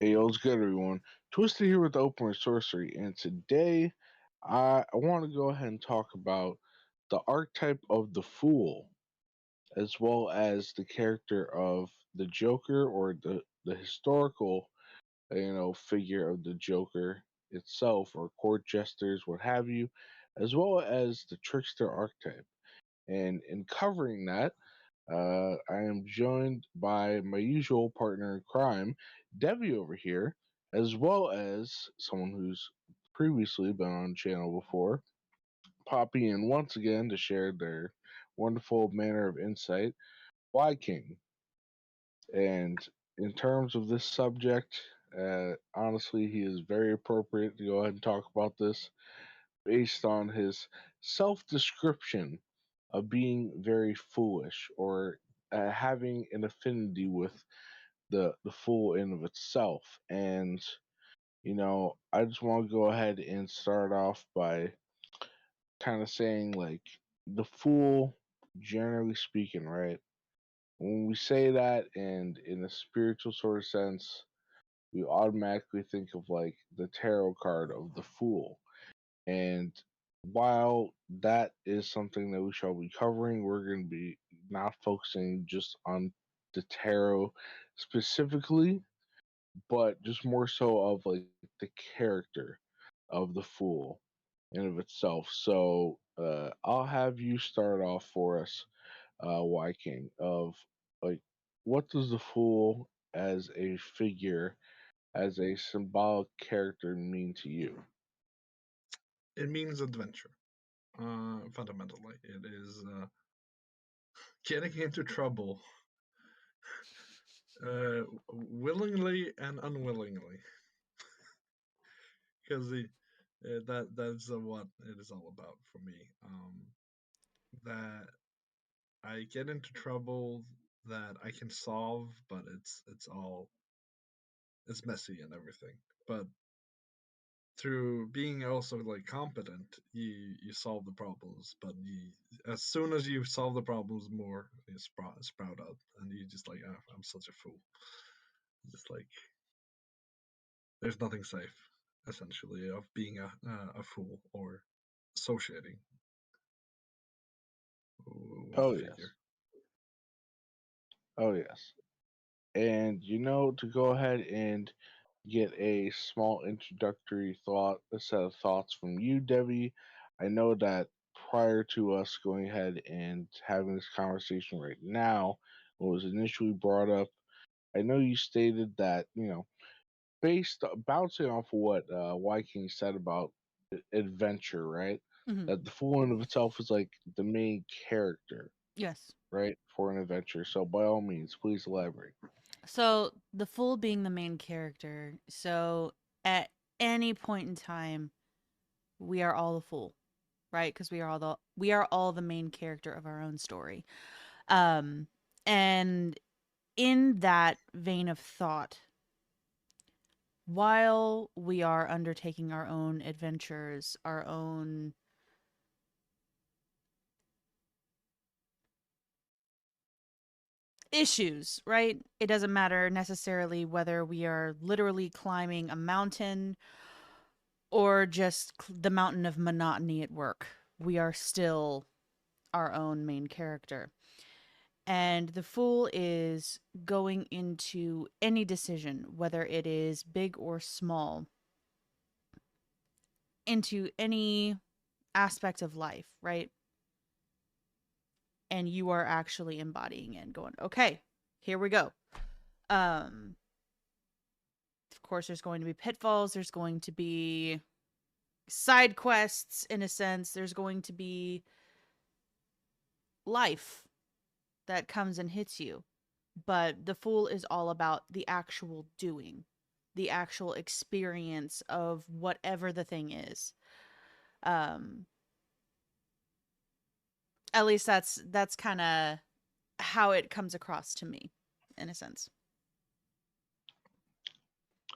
Hey, what's good, everyone? Twisted here with the Open Sorcery, and today I want to go ahead and talk about the archetype of the Fool, as well as the character of the Joker, or the historical, figure of the Joker itself, or court jesters, what have you, as well as the Trickster archetype. And in covering that, I am joined by my usual partner in crime, Devi over here, as well as someone who's previously been on the channel before, popping in once again to share their wonderful manner of insight, Whyking. And in terms of this subject, honestly, he is very appropriate to go ahead and talk about this based on his self description of being very foolish, or having an affinity with the fool in of itself. And I just want to go ahead and start off by kind of saying, like, the fool, generally speaking, right? When we say that, and in a spiritual sort of sense, we automatically think of like the tarot card of the fool. And while that is something that we shall be covering, we're going to be not focusing just on the tarot specifically, but just more so of like the character of the fool in of itself. So I'll have you start off for us, King, of like, what does the fool as a figure, as a symbolic character, mean to you? It means adventure. Fundamentally, it is getting into trouble, willingly and unwillingly, because that's what it is all about for me. That I get into trouble that I can solve, but it's messy and everything. But through being also like competent, you solve the problems. But as soon as you solve the problems, more you sprout up, and you just like, oh, I'm such a fool. Just like there's nothing safe, essentially, of being a fool or associating with Oh a yes, figure. oh yes. And to go ahead and get a small introductory thought, a set of thoughts from you, Debbie. I know that prior to us going ahead and having this conversation right now, when it was initially brought up, I know you stated that, based bouncing off of what Whyking said about adventure, right? Hmm. That the Fool in of itself is like the main character, Yes. right, for an adventure. So by all means, please elaborate. So the fool being the main character. So at any point in time, we are all the fool, right? Because we are all the main character of our own story. Um, and in that vein of thought, while we are undertaking our own adventures, our own issues, right? It doesn't matter necessarily whether we are literally climbing a mountain or just the mountain of monotony at work. We are still our own main character. And the fool is going into any decision, whether it is big or small, into any aspect of life, right? And you are actually embodying it and going, okay, here we go. Um, of course, there's going to be pitfalls. There's going to be side quests, in a sense. There's going to be life that comes and hits you. But the fool is all about the actual doing, the actual experience of whatever the thing is. Um, at least that's kind of how it comes across to me, in a sense.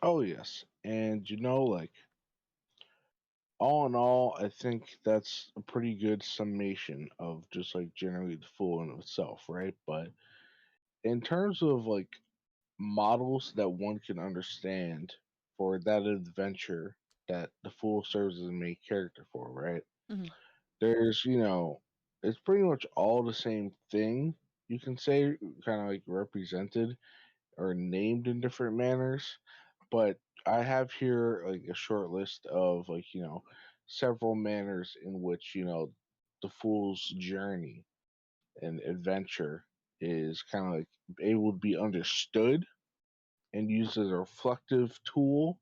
Oh yes, and like, all in all, I think that's a pretty good summation of just like generally the Fool in itself, right? But in terms of like models that one can understand for that adventure that the Fool serves as the main character for, right? Mhm. There's, it's pretty much all the same thing, you can say, kind of like represented or named in different manners. But I have here like a short list of like, several manners in which, the Fool's journey and adventure is kind of like able to be understood and used as a reflective tool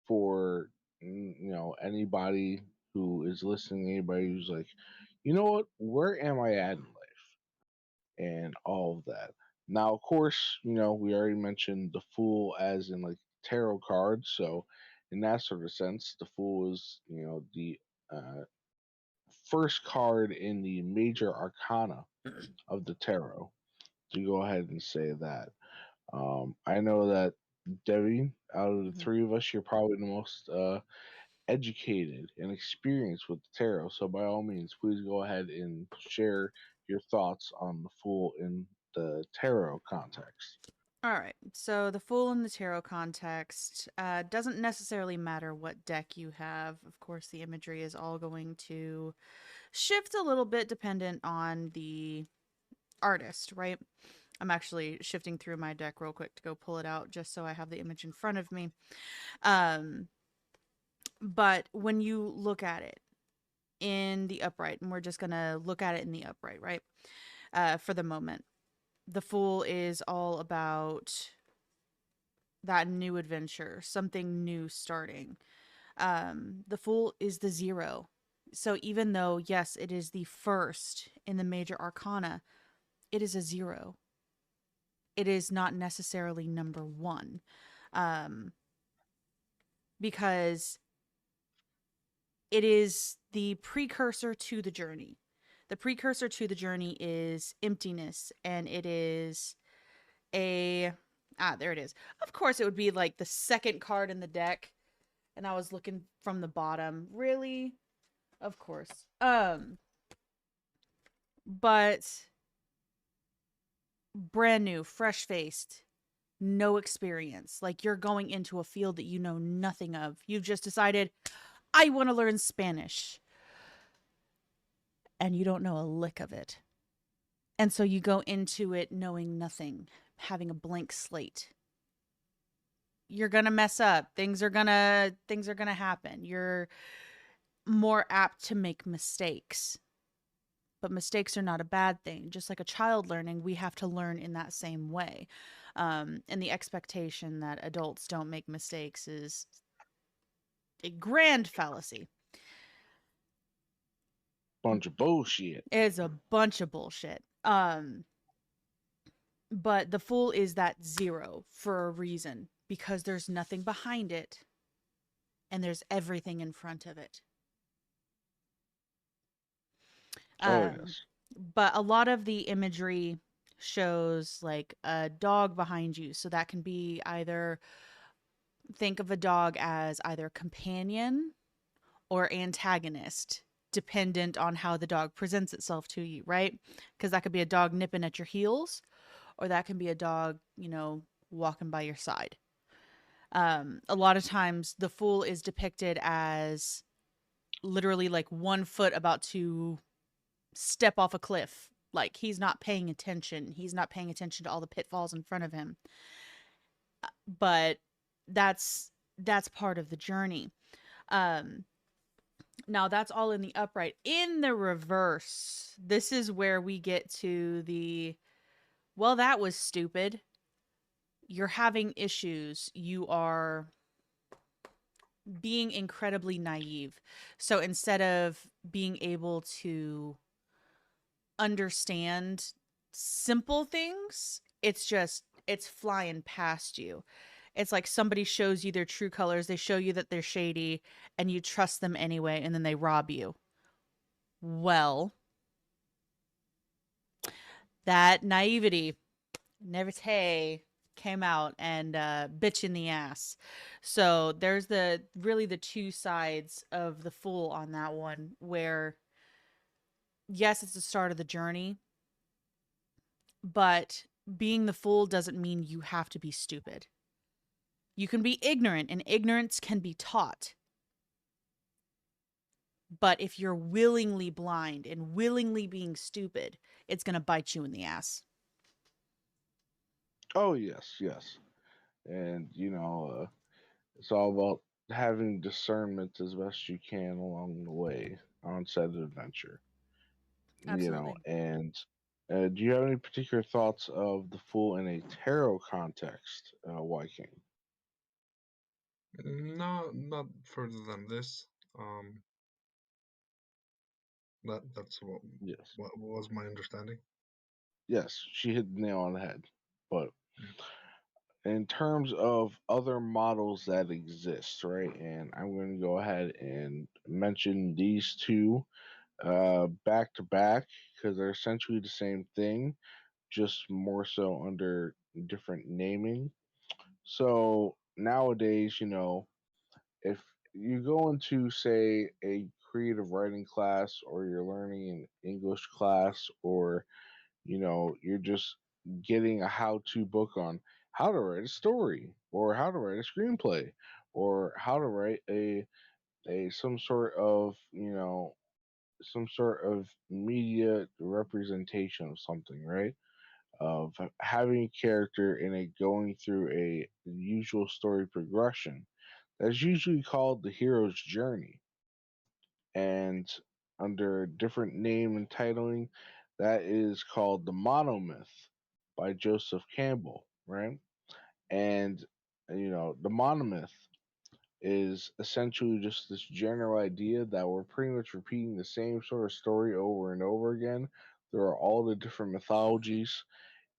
for anybody who is listening, anybody who's like, you know what, where am I at in life, and all of that. Now, of course, we already mentioned the Fool as in like tarot cards, so in that sort of sense, the Fool is the uh, first card in the major arcana of the tarot. To go ahead and say that. I know that Devi, out of the Mhm. three of us, you're probably the most educated and experienced with the tarot. So by all means, please go ahead and share your thoughts on the Fool in the tarot context. All right. So the Fool in the tarot context doesn't necessarily matter what deck you have. Of course, the imagery is all going to shift a little bit dependent on the artist, right? I'm actually shifting through my deck real quick to go pull it out just so I have the image in front of me. But when you look at it in the upright, and we're just going to look at it in the upright, right? For the moment, the Fool is all about that new adventure, something new starting. The Fool is the 0. So even though, yes, it is the first in the major arcana, it is a 0. It is not necessarily number 1. Because it is the precursor to the journey. The precursor to the journey is emptiness, and it is there it is. Of course, it would be like the second card in the deck, and I was looking from the bottom. Really? Of course. But brand new, fresh faced, no experience. Like you're going into a field that you know nothing of. You've just decided, I want to learn Spanish. And you don't know a lick of it. And so you go into it knowing nothing, having a blank slate. You're going to mess up. Things are going to happen. You're more apt to make mistakes. But mistakes are not a bad thing. Just like a child learning, we have to learn in that same way. And the expectation that adults don't make mistakes is a grand fallacy. Bunch of bullshit. It's a bunch of bullshit. But the Fool is that 0 for a reason, because there's nothing behind it and there's everything in front of it. Oh yes. But a lot of the imagery shows like a dog behind you. So that can be either, think of a dog as either companion or antagonist, dependent on how the dog presents itself to you, right? Because that could be a dog nipping at your heels, or that can be a dog, walking by your side. A lot of times the Fool is depicted as literally like 1 foot about to step off a cliff. Like he's not paying attention. He's not paying attention to all the pitfalls in front of him. But that's part of the journey. Now that's all in the upright. In the reverse, this is where we get to the, well, that was stupid. You're having issues. You are being incredibly naive. So instead of being able to understand simple things, it's flying past you. It's like somebody shows you their true colors, they show you that they're shady, and you trust them anyway, and then they rob you. Well, that naivety, naivete, came out and bitch in the ass. So there's the 2 sides of the Fool on that one, where yes, it's the start of the journey, but being the fool doesn't mean you have to be stupid. You can be ignorant, and ignorance can be taught. But if you're willingly blind and willingly being stupid, it's going to bite you in the ass. Oh yes, yes, and it's all about having discernment as best you can along the way on said adventure. Absolutely. And do you have any particular thoughts of the fool in a tarot context, Whyking? No, not further than this. Um, that's Yes, what was my understanding. yes, she hit the nail on the head. But Mm. in terms of other models that exist, right? And I'm going to go ahead and mention these two back to back because they're essentially the same thing, just more so under different naming. So nowadays, if you go into, say, a creative writing class, or you're learning an English class, or you're just getting a how-to book on how to write a story, or how to write a screenplay, or how to write a some sort of media representation of something, right? Of having a character in a going through a usual story progression. That's usually called the hero's journey. And under a different name and titling, that is called the monomyth by Joseph Campbell, right? And the monomyth is essentially just this general idea that we're pretty much repeating the same sort of story over and over again. There are all the different mythologies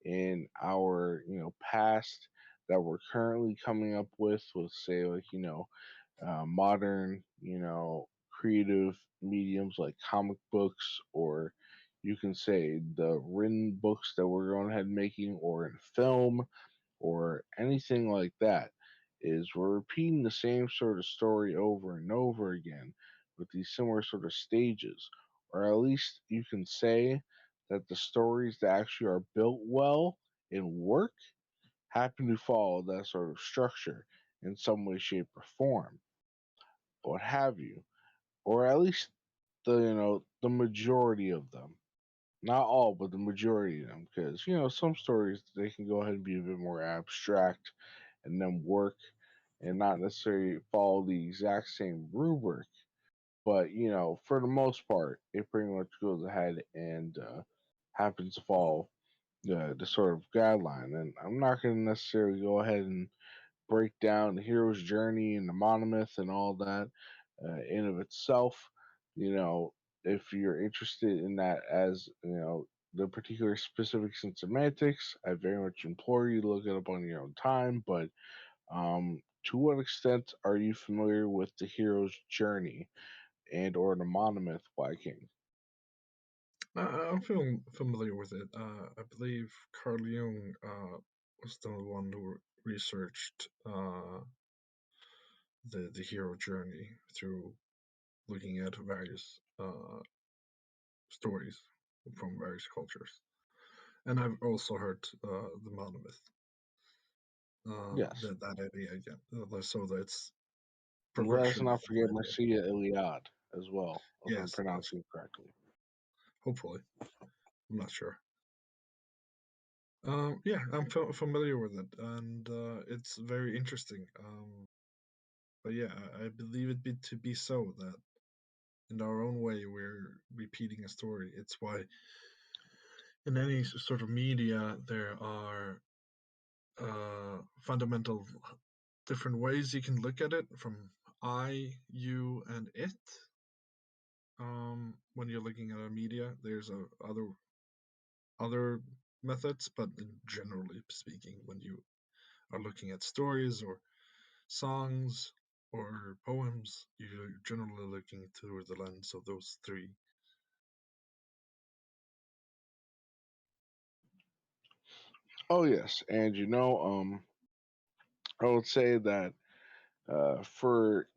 in our past that we're currently coming up with, say, like, modern creative mediums like comic books, or you can say the written books that we're going ahead and making, or in film, or anything like that. Is we're repeating the same sort of story over and over again with these similar sort of stages, or at least you can say that the stories that actually are built well and work happen to follow that sort of structure in some way, shape, or form, what have you, or at least the majority of them. Not all, but the majority of them, because some stories they can go ahead and be a bit more abstract, and then work, and not necessarily follow the exact same rubric. But for the most part, it pretty much goes ahead and happens to follow the sort of guideline. And I'm not going to necessarily go ahead and break down the hero's journey and the monomyth and all that in of itself. You know, if you're interested in that, as the particular specifics and semantics, I very much implore you to look it up on your own time. But to what extent are you familiar with the hero's journey and or the monomyth Viking? I'm feeling familiar with it. I believe Carl Jung was the one who researched the hero journey through looking at various stories from various cultures. And I've also heard the monomyth, Yes. that idea again. So that it's Let us progression not of forget idea. Marcia Iliad as well, if I'm Yes, yes. pronouncing it correctly. Hopefully, I'm not sure. Yeah, I'm familiar with it, and it's very interesting. But yeah, I believe it to be so that in our own way we're repeating a story. It's why in any sort of media there are fundamental different ways you can look at it, from I, you, and it. When you're looking at a media, there's other methods, but generally speaking, when you are looking at stories or songs or poems, you're generally looking through the lens of those three. Oh yes, and I would say that for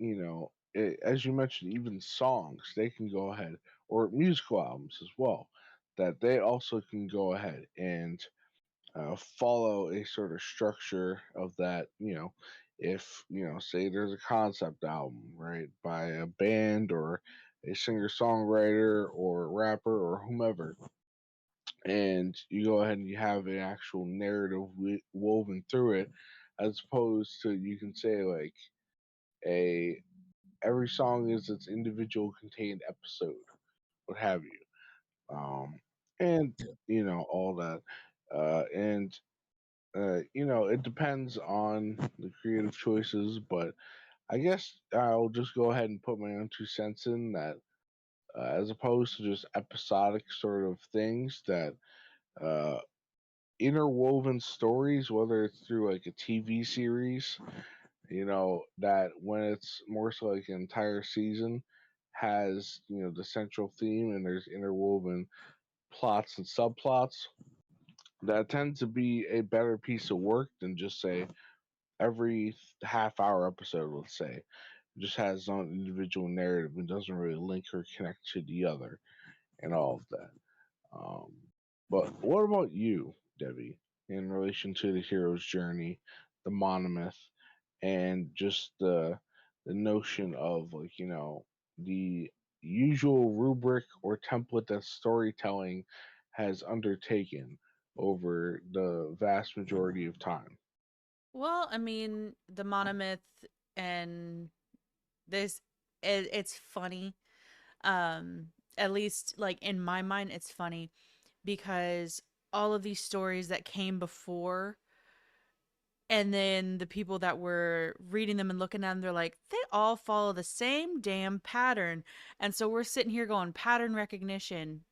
as you mentioned, even songs they can go ahead, or musical albums as well, that they also can go ahead and follow a sort of structure of that. If say there's a concept album, right, by a band or a singer songwriter or rapper or whomever, and you go ahead and you have an actual narrative woven through it, as opposed to, you can say, like, a every song is its individual contained episode, what have you, and Yeah. all that, and it depends on the creative choices, but I guess I'll just go ahead and put my own 2 cents in that, as opposed to just episodic sort of things, that uh, interwoven stories, whether it's through like a TV series, that when it's more so like an entire season has, the central theme, and there's interwoven plots and subplots, that tends to be a better piece of work than just say every half hour episode, let's say, just has its own individual narrative and doesn't really link or connect to the other, and all of that. Um, but what about you, Debbie, in relation to the hero's journey, the monomyth, and just the notion of, like, the usual rubric or template that storytelling has undertaken over the vast majority of time? Well, I mean, the monomyth and this, it's funny. Um, at least like in my mind, it's funny because all of these stories that came before, and then the people that were reading them and looking at them, they're like, they all follow the same damn pattern. And so we're sitting here going, pattern recognition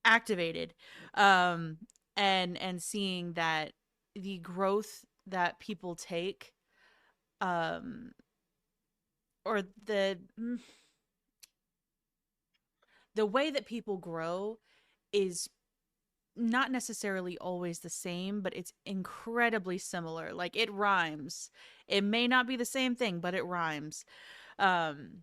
activated. Um, and seeing that the growth that people take, um, or the way that people grow is not necessarily always the same, but it's incredibly similar. Like, it rhymes. It may not be the same thing, but it rhymes. Um,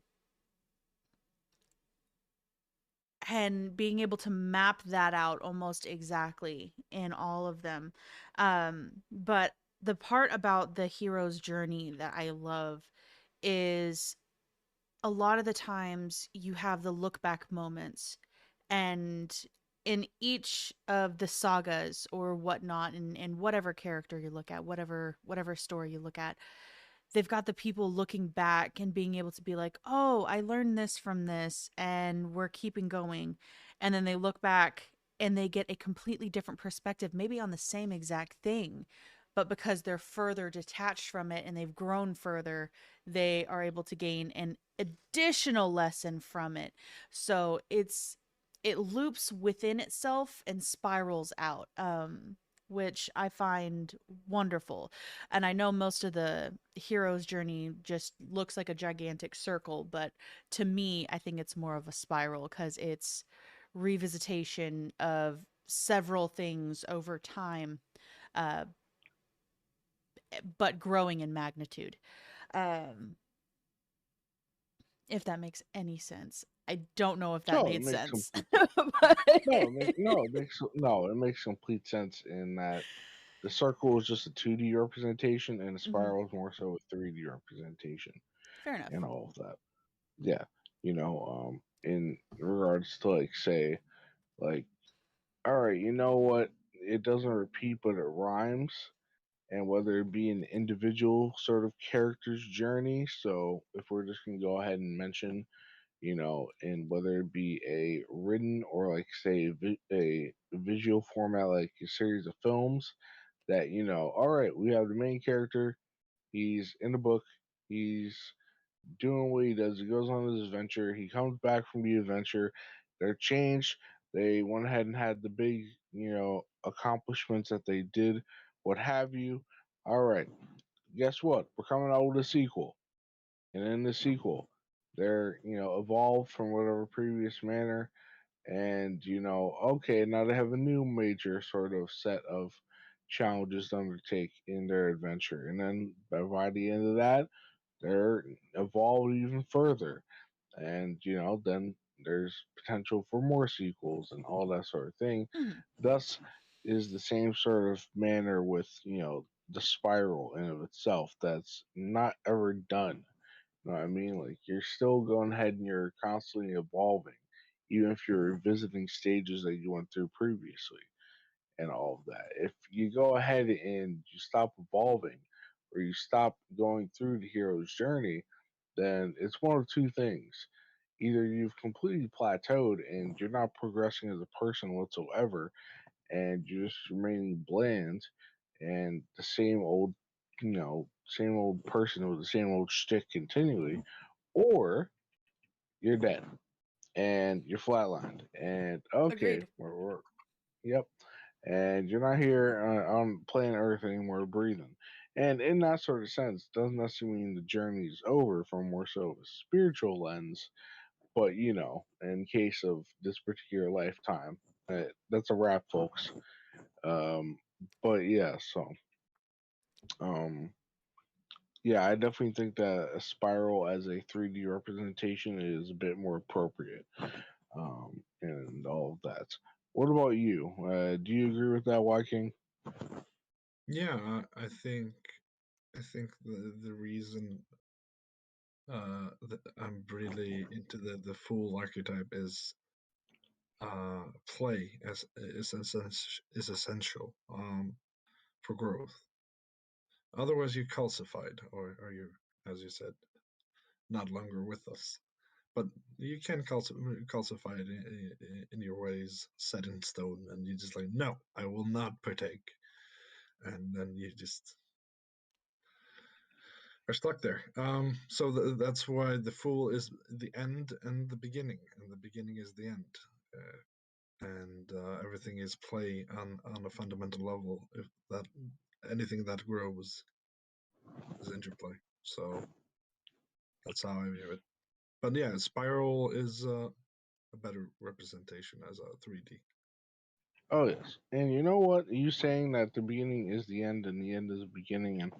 and being able to map that out almost exactly in all of them. But the part about the hero's journey that I love is a lot of the times you have the look back moments, and in each of the sagas or whatnot, and whatever character you look at, whatever story you look at, they've got the people looking back and being able to be like, oh, I learned this from this and we're keeping going. And then they look back and they get a completely different perspective, maybe on the same exact thing, but because they're further detached from it and they've grown further, they are able to gain an additional lesson from it. So it loops within itself and spirals out, which I find wonderful. And I know most of the hero's journey just looks like a gigantic circle, but to me, I think it's more of a spiral because it's revisitation of several things over time, uh, but growing in magnitude. Um, if that makes any sense. I don't know if that No, it made makes sense. complete But it makes complete sense in that the circle is just a 2D representation, and the Mhm. spiral is more so a 3D representation, Fair enough. and all of that. Yeah, in regards to, like, say, like, all right, you know what? It doesn't repeat, but it rhymes. And whether it be an individual sort of character's journey. So if we're just gonna go ahead and mention, and whether it be a written or, like, say, a visual format, like a series of films, that, all right, we have the main character, he's in the book, he's doing what he does, he goes on his adventure, he comes back from the adventure, they're changed, they went ahead and had the big, accomplishments that they did, what have you. All right, guess what? We're coming out with a sequel. And in the sequel, they're, evolved from whatever previous manner. And, okay, now they have a new major sort of set of challenges to undertake in their adventure. And then by the end of that, they're evolved even further. And, then there's potential for more sequels and all that sort of thing. Mhm. Thus, is the same sort of manner with, the spiral in of itself that's not ever done. You know what I mean? Like you're still going ahead and you're constantly evolving, even if you're visiting stages that you went through previously and all of that. If you go ahead and you stop evolving or you stop going through the hero's journey, then it's one of two things. Either you've completely plateaued and you're not progressing as a person whatsoever, and you're just remaining bland and the same old, same old person with the same old shtick continually, or you're dead and you're flatlined. And okay, Agreed. yep, and you're not here on planet Earth anymore breathing. And in that sort of sense, doesn't necessarily mean the journey is over from more so of a spiritual lens, but in case of this particular lifetime, that's a wrap, folks. Um, but yeah, so um, yeah, I definitely think that a spiral as a 3D representation is a bit more appropriate, and all of that. What about you? Do you agree with that, Whyking? Yeah, I think the reason that I'm really into the full archetype is play is essential for growth. Otherwise, you're calcified, or you, as you said, not longer with us. But you can calcify it in your ways set in stone, and you just like, no, I will not partake, and then you just are stuck there. So that's why the fool is the end and the beginning, and the beginning is the end. And everything is play on a fundamental level. If that anything that grows is interplay. So that's how I view it. But yeah, Spiral is a better representation as a 3D. Oh yes, and you know what? You saying that the beginning is the end and the end is the beginning and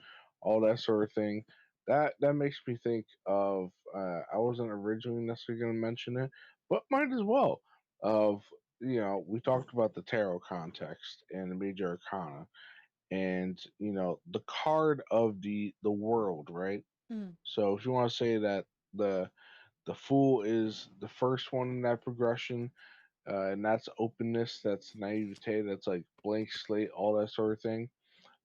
all that sort of thing. That makes me think of. I wasn't originally necessarily going to mention it, but might as well. Of we talked about the tarot context and the major arcana, and the card of the world, right? Mm. So if you want to say that the the fool is the first one in that progression, and that's openness, that's naivete, that's like blank slate, all that sort of thing.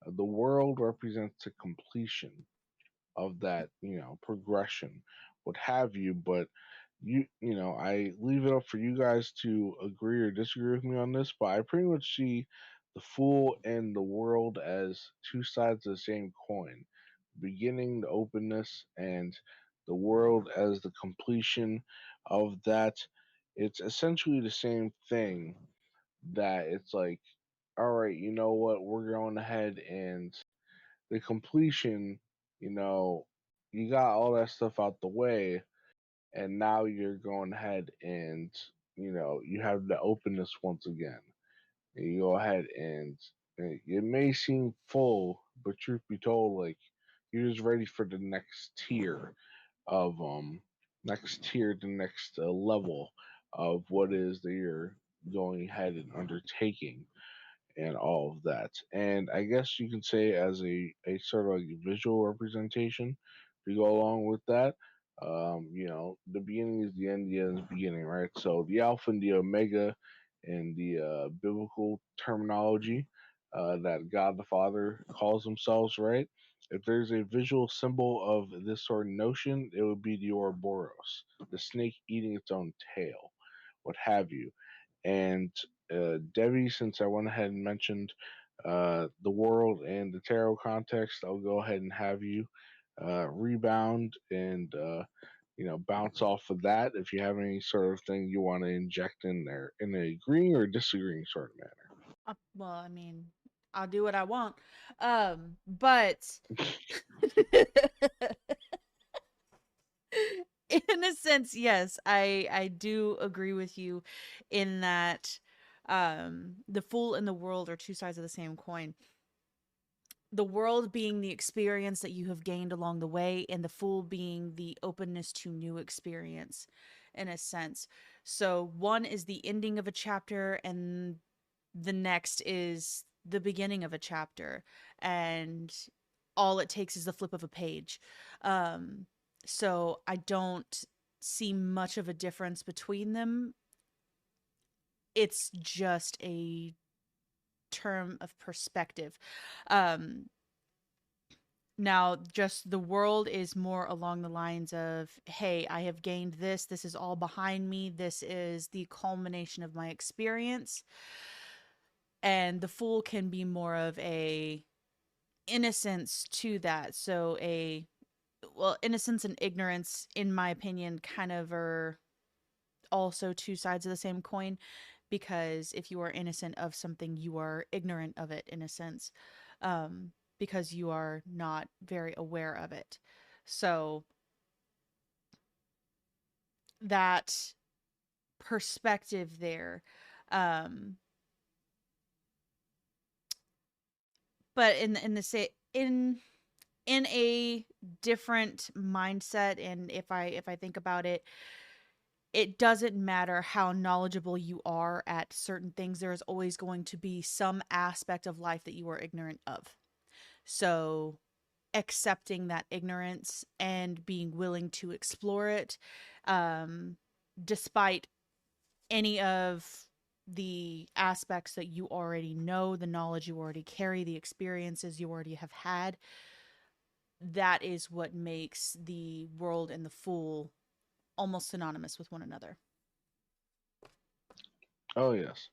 The world represents the completion of that, progression, what have you. But I leave it up for you guys to agree or disagree with me on this. But I pretty much see the fool and the world as two sides of the same coin. Beginning, the openness, and the world as the completion of that. It's essentially the same thing. That it's like, all right, you know what, we're going ahead and the completion, you know, you got all that stuff out the way, and now you're going ahead and, you have the openness once again. And you go ahead and it may seem full, but truth be told, like, you're just ready for the next tier of, the next level of what is that you're going ahead and undertaking and all of that. And I guess you can say as a sort of like visual representation to go along with that. The beginning is the end, the end is the beginning, right? So the Alpha and the Omega in the biblical terminology that God the Father calls themselves, right? If there's a visual symbol of this sort of notion, it would be the Ouroboros, the snake eating its own tail, what have you. And Devi, since I went ahead and mentioned the world and the tarot context, I'll go ahead and have you rebound and bounce off of that if you have any sort of thing you want to inject in there in a agreeing or disagreeing sort of manner. Well, I mean, I'll do what I want. But in a sense, yes, I do agree with you in that the fool and the world are two sides of the same coin. The world being the experience that you have gained along the way, and the fool being the openness to new experience in a sense. So one is the ending of a chapter, and the next is the beginning of a chapter, and all it takes is the flip of a page. Um, so I don't see much of a difference between them. It's just a term of perspective. Um, Now, just the world is more along the lines of, hey, I have gained this. This is all behind me. This is the culmination of my experience. And the fool can be more of a innocence to that. So innocence and ignorance, in my opinion, kind of are also two sides of the same coin, because if you are innocent of something, you are ignorant of it in a sense, because you are not very aware of it. So that perspective there, um, but in the say in a different mindset, and if I think about it, it doesn't matter how knowledgeable you are at certain things, there is always going to be some aspect of life that you are ignorant of. So accepting that ignorance and being willing to explore it, um, despite any of the aspects that you already know, the knowledge you already carry, the experiences you already have had, that is what makes the world and the fool almost synonymous with one another. Oh yes.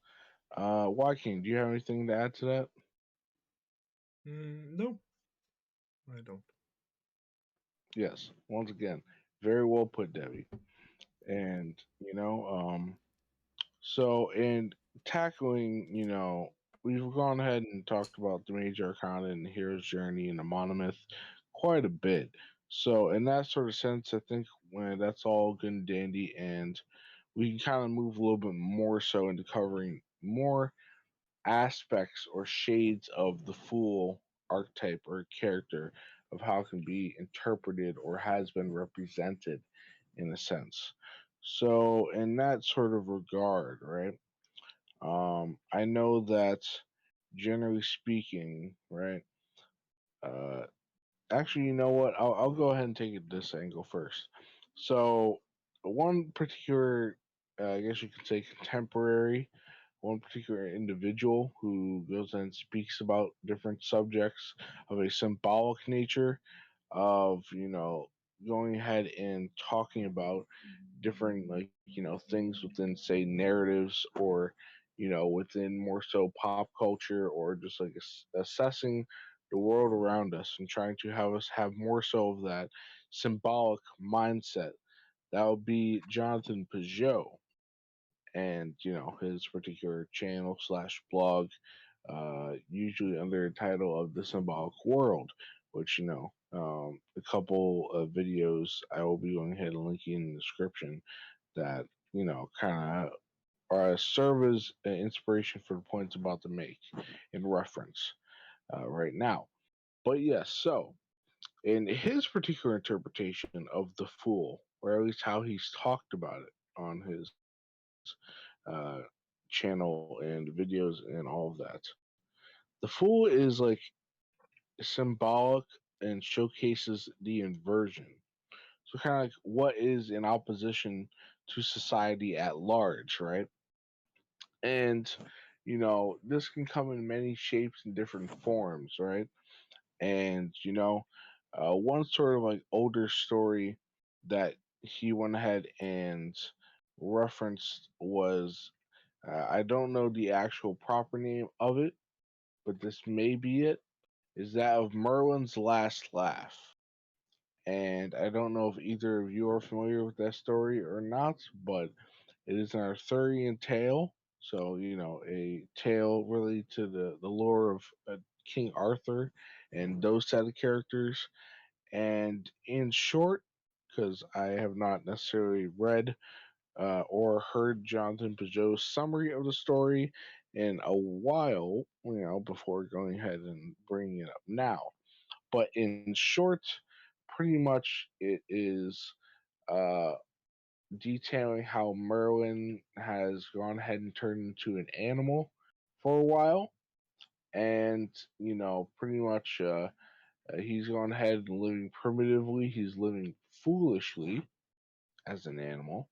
Whyking, do you have anything to add to that? No, I don't. Yes. Once again, very well put, Debbie. And so in tackling, we've gone ahead and talked about the major arcana and the hero's journey and the monomyth quite a bit. So in that sort of sense, I think when that's all good and dandy, and we can kind of move a little bit more so into covering more aspects or shades of the fool archetype or character, of how it can be interpreted or has been represented in a sense. So in that sort of regard, right? I know that generally speaking, right? Uh, Actually, you know what? I'll go ahead and take it this angle first. So, one particular, I guess you could say, contemporary, one particular individual who goes and speaks about different subjects of a symbolic nature, of going ahead and talking about different, like, things within, say, narratives, or within more so pop culture, or just like assessing the world around us and trying to have us have more so of that symbolic mindset. That would be Jonathan Peugeot, and his particular channel slash blog, usually under the title of the Symbolic World, which a couple of videos I will be going ahead and linking in the description, that kind of serve as an inspiration for the points I'm about to make in reference right now. But yes, so in his particular interpretation of the Fool, or at least how he's talked about it on his channel and videos and all of that, the Fool is like symbolic and showcases the inversion. So kind of like what is in opposition to society at large, right? And this can come in many shapes and different forms, right? And one sort of like older story that he went ahead and referenced was, I don't know the actual proper name of it, but this may be it, is that of Merlin's Last Laugh. And I don't know if either of you are familiar with that story or not, but it is an Arthurian tale. So, a tale really to the lore of King Arthur and those set of characters. And in short, because I have not necessarily read or heard Jonathan Peugeot's summary of the story in a while, before going ahead and bringing it up now. But in short, pretty much it is uh, detailing how Merlin has gone ahead and turned into an animal, for a while, and pretty much he's gone ahead and living primitively. He's living foolishly as an animal,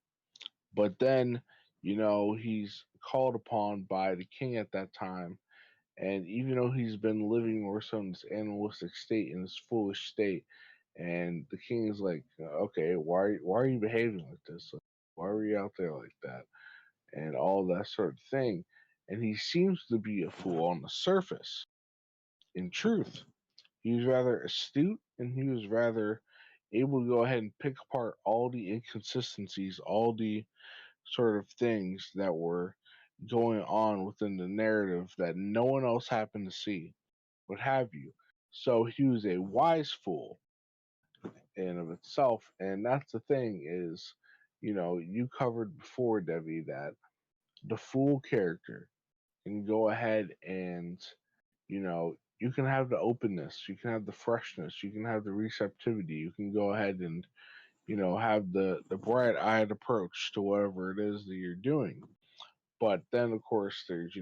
but then he's called upon by the king at that time. And even though he's been living more so in this animalistic state, in this foolish state, and the king is like, okay, why are you behaving like this? Like, why are you out there like that? And all that sort of thing. And he seems to be a fool on the surface. In truth, he was rather astute, and he was rather able to go ahead and pick apart all the inconsistencies, all the sort of things that were going on within the narrative that no one else happened to see, what have you. So he was a wise fool in of itself, and that's the thing is, you covered before, Devi, that the fool character can go ahead and, you can have the openness, you can have the freshness, you can have the receptivity, you can go ahead and, have the bright-eyed approach to whatever it is that you're doing. But then, of course, there's,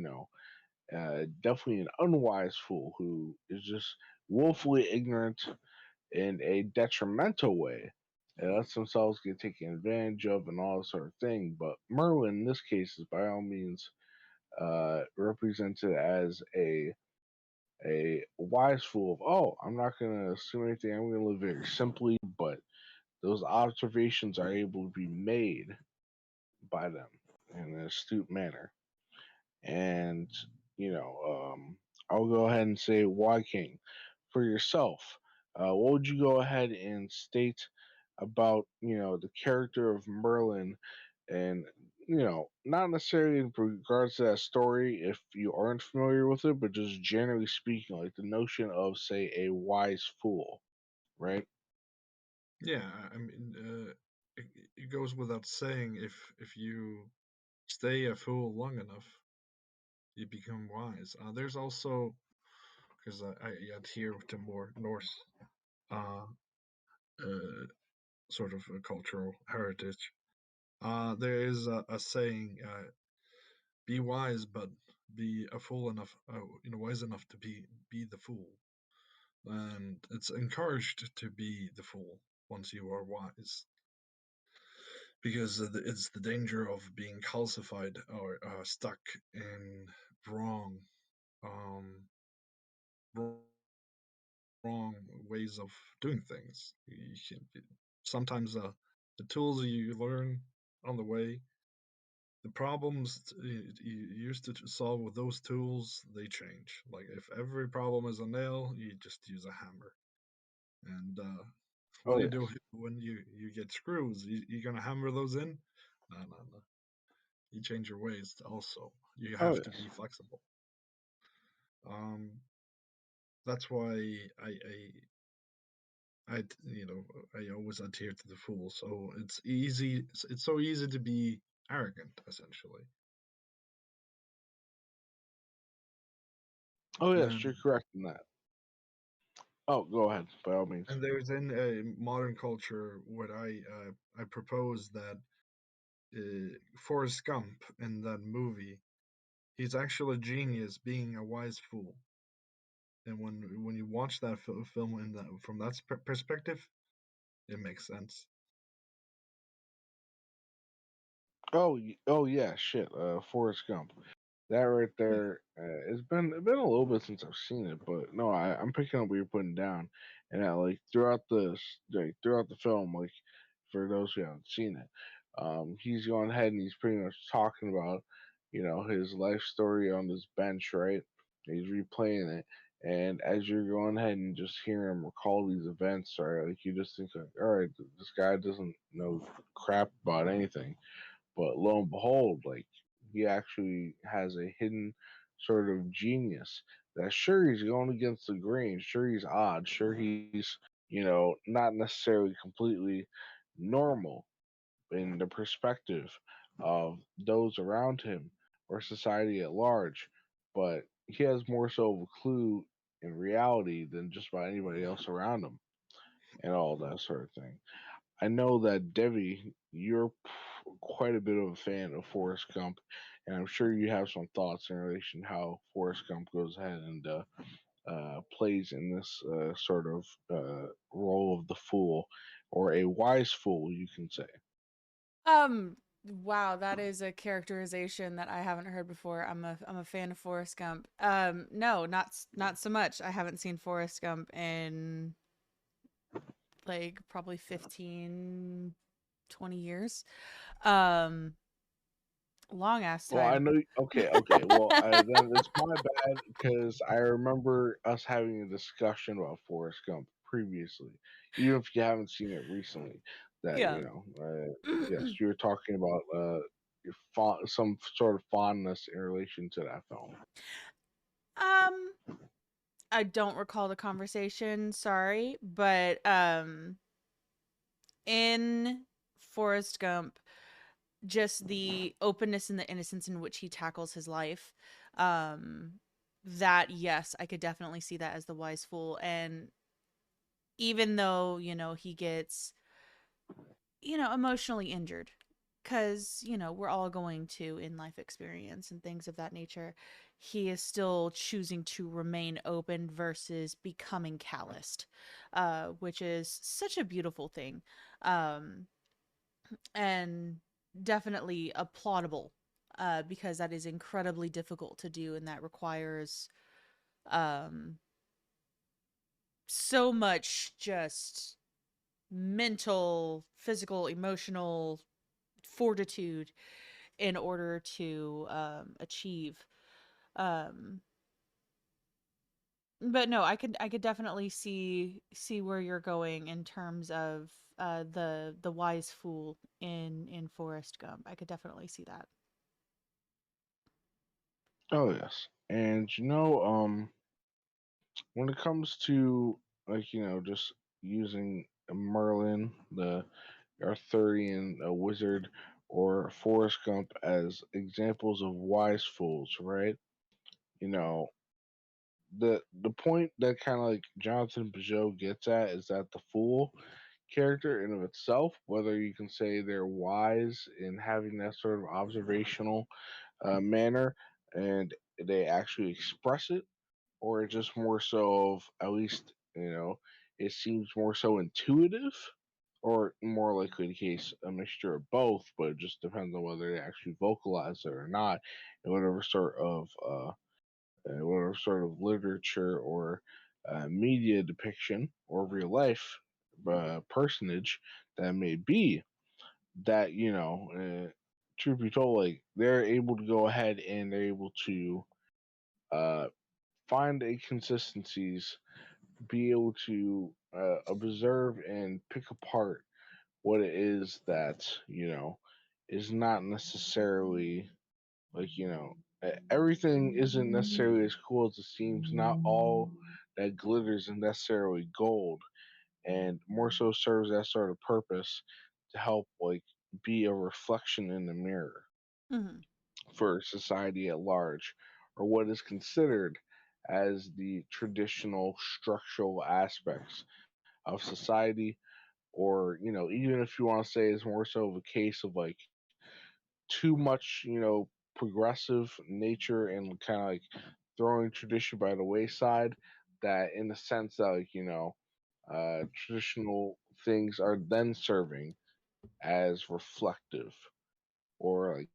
definitely an unwise fool who is just woefully ignorant in a detrimental way and lets themselves get taken advantage of and all that sort of thing. But Merlin, in this case, is by all means represented as a wise fool of, oh, I'm not going to assume anything. I'm going to live very simply, but those observations are able to be made by them in an astute manner. And you know, I'll go ahead and say Whyking. For yourself, what would you go ahead and state about the character of Merlin, and not necessarily in regards to that story if you aren't familiar with it, but just generally speaking, like the notion of, say, a wise fool, right? Yeah, I mean, it, it goes without saying, if you stay a fool long enough, you become wise. There's also, because I adhere to more Norse uh, uh, sort of a cultural heritage. There is a saying, "Be wise, but be a fool enough, wise enough to be the fool." And it's encouraged to be the fool once you are wise, because it's the danger of being calcified or stuck in wrong, um, wrong ways of doing things. You can, sometimes the tools you learn on the way, the problems you used to solve with those tools, they change. Like if every problem is a nail, you just use a hammer. And what Oh do you do yes, when you get screws? You gonna hammer those in? No, no, no. You change your ways also. You oh have to yes. be flexible. Um, that's why I always adhere to the fool. So it's easy. It's so easy to be arrogant, essentially. Oh yes, And you're correct in that. Oh, go ahead, by all means. there's in modern culture what I propose that Forrest Gump in that movie, he's actually a genius being a wise fool. And when you watch that film in that from that perspective, it makes sense. Oh, oh yeah, shit. Forrest Gump. That right Yeah. there. It's been a little bit since I've seen it, but no, I'm picking up what you're putting down, and like throughout the film, like for those who haven't seen it, he's going ahead and he's pretty much talking about, his life story on this bench, right? He's replaying it, and as you're going ahead and just hearing him recall these events, right, like you just think like, all right, this guy doesn't know crap about anything, but lo and behold, like he actually has a hidden sort of genius that sure he's going against the grain, sure he's odd, sure he's, not necessarily completely normal in the perspective of those around him or society at large, but he has more so of a clue in reality than just about anybody else around him and all that sort of thing. I know that Devi, you're quite a bit of a fan of Forrest Gump, and I'm sure you have some thoughts in relation to how Forrest Gump goes ahead and plays in this sort of role of the fool, or a wise fool, you can say. Wow, that is a characterization that I haven't heard before. I'm a fan of Forrest Gump. No, not so much. I haven't seen Forrest Gump in like probably 15, 20 years. Um, long ass Well, I time. know. Okay, okay. Well, then it's my bad because I remember us having a discussion about Forrest Gump previously, even if you haven't seen it recently. That Yeah. yes, you were talking about some sort of fondness in relation to that film. Um, I don't recall the conversation, sorry, but in Forrest Gump, just the openness and the innocence in which he tackles his life, um that, yes, I could definitely see that as the wise fool. And even though, he gets, emotionally injured, because, we're all going to in life experience and things of that nature, he is still choosing to remain open versus becoming calloused, which is such a beautiful thing. Um, and definitely applaudable, because that is incredibly difficult to do, and that requires um, so much just mental, physical, emotional fortitude in order to achieve. Um, but no, I could definitely see where you're going in terms of the wise fool in Forrest Gump. I could definitely see that. Oh yes, and when it comes to just using Merlin, the Arthurian wizard, or Forrest Gump as examples of wise fools, right? You know, the point that kind of like Jonathan Peugeot gets at is that the fool character in of itself, whether you can say they're wise in having that sort of observational manner and they actually express it, or just more so of at least it seems more so intuitive, or more likely the case a mixture of both, but it just depends on whether they actually vocalize it or not, and whatever sort of literature or media depiction or real life personage that may be, that truth be told, like they're able to go ahead and they're able to uh, find a consistencies, be able to observe and pick apart what it is that is not necessarily like everything isn't necessarily as cool as it seems. Not all that glitters is necessarily gold, and more so serves that sort of purpose to help like be a reflection in the mirror Hmm. for society at large, or what is considered as the traditional structural aspects of society, or even if you want to say it's more so of a case of like too much progressive nature and kind of like throwing tradition by the wayside, that in the sense that like traditional things are then serving as reflective, or like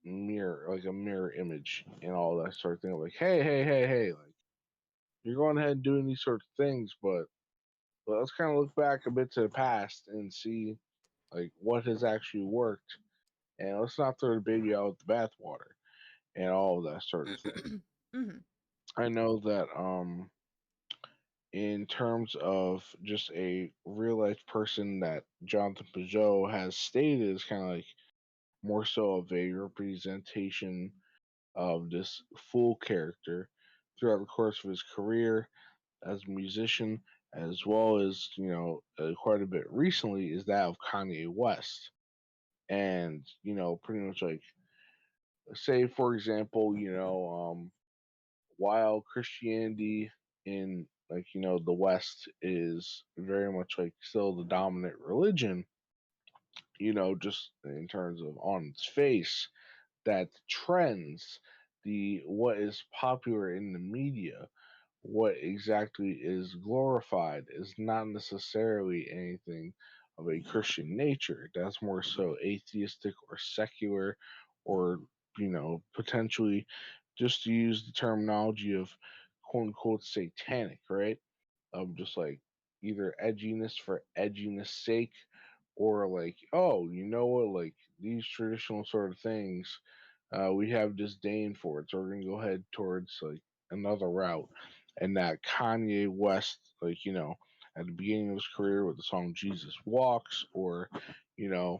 mirror, like a mirror image and all that sort of thing. Like, hey, like you're going ahead and doing these sort of things, but let's kind of look back a bit to the past and see like what has actually worked, and let's not throw the baby out with the bathwater and all of that sort of thing. Hmm. I know that in terms of just a real life person that Jonathan Peugeot has stated is kind of like more so of a representation of this full character throughout the course of his career as a musician, as well as quite a bit recently, is that of Kanye West. And pretty much like, say for example, while Christianity in like the West is very much like still the dominant religion, just in terms of on its face, that trends, the what is popular in the media, what exactly is glorified is not necessarily anything of a Christian nature. That's more so atheistic or secular, or potentially, just to use the terminology of quote unquote satanic, right? Just like either edginess for edginess sake, or like, oh, you know what, like these traditional sort of things, we have disdain for it, so we're gonna go ahead towards like another route. And that Kanye West, like, at the beginning of his career with the song Jesus Walks, or, you know,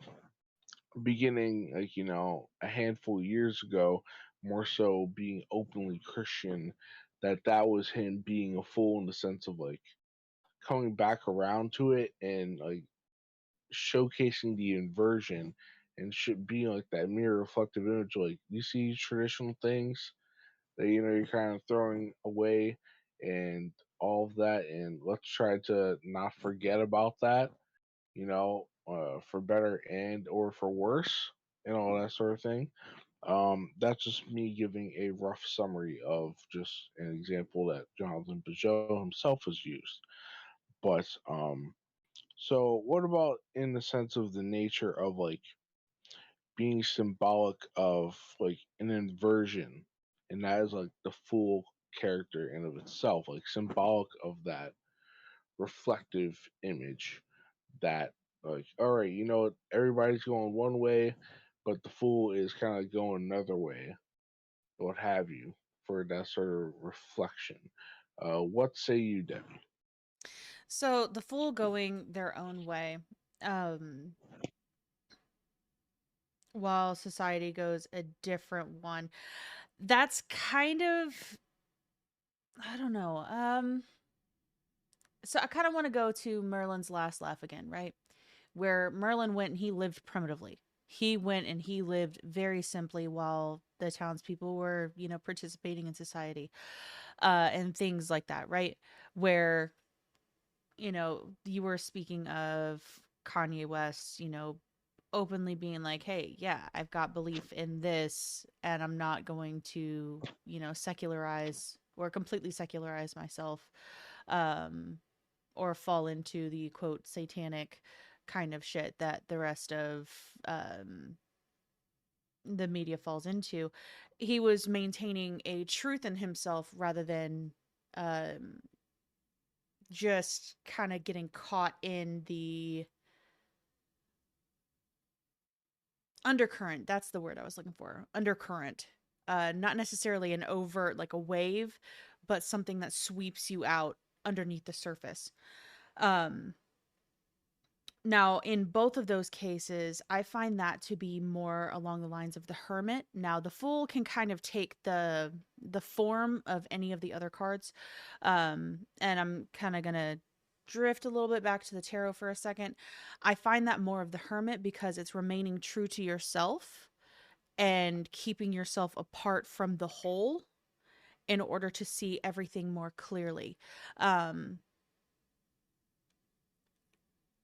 beginning, like, a handful of years ago, more so being openly Christian, that was him being a fool in the sense of like coming back around to it and like showcasing the inversion, and should be like that mirror reflective image. Like, you see traditional things that you're kind of throwing away, and all of that, and let's try to not forget about that, for better and or for worse, and all that sort of thing. That's just me giving a rough summary of just an example that Jonathan Peugeot himself has used. But so what about in the sense of the nature of like being symbolic of like an inversion, and that is like the full character in of itself, like symbolic of that reflective image, that like, all right, everybody's going one way, but the fool is kind of going another way, what have you, for that sort of reflection. What say you, Debbie? So the fool going their own way, um, while society goes a different one. That's kind of, I don't know. So I kind of want to go to Merlin's last laugh again, right? Where Merlin went and he lived primitively. He went and he lived very simply while the townspeople were, participating in society, and things like that, right? Where, you were speaking of Kanye West, openly being like, hey, yeah, I've got belief in this, and I'm not going to, secularize or completely secularize myself, um, or fall into the quote satanic kind of shit that the rest of the media falls into. He was maintaining a truth in himself rather than um, just kind of getting caught in the undercurrent. That's the word I was looking for. Undercurrent. Not necessarily an overt, like a wave, but something that sweeps you out underneath the surface. Um, Now, in both of those cases, I find that to be more along the lines of the hermit. Now, the fool can kind of take the form of any of the other cards. And I'm kind of gonna drift a little bit back to the tarot for a second. I find that more of the hermit because it's remaining true to yourself and keeping yourself apart from the whole in order to see everything more clearly. Um,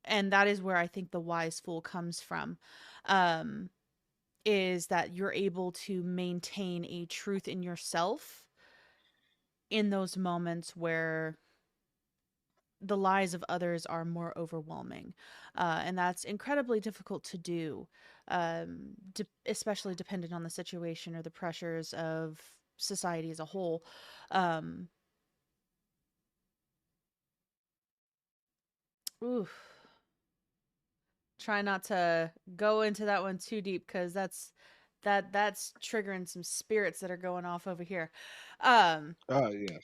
and that is where I think the wise fool comes from, um, is that you're able to maintain a truth in yourself in those moments where the lies of others are more overwhelming. And that's incredibly difficult to do, especially dependent on the situation or the pressures of society as a whole. Um, ooh, try not to go into that one too deep because that's triggering some spirits that are going off over here. Um Oh, yes.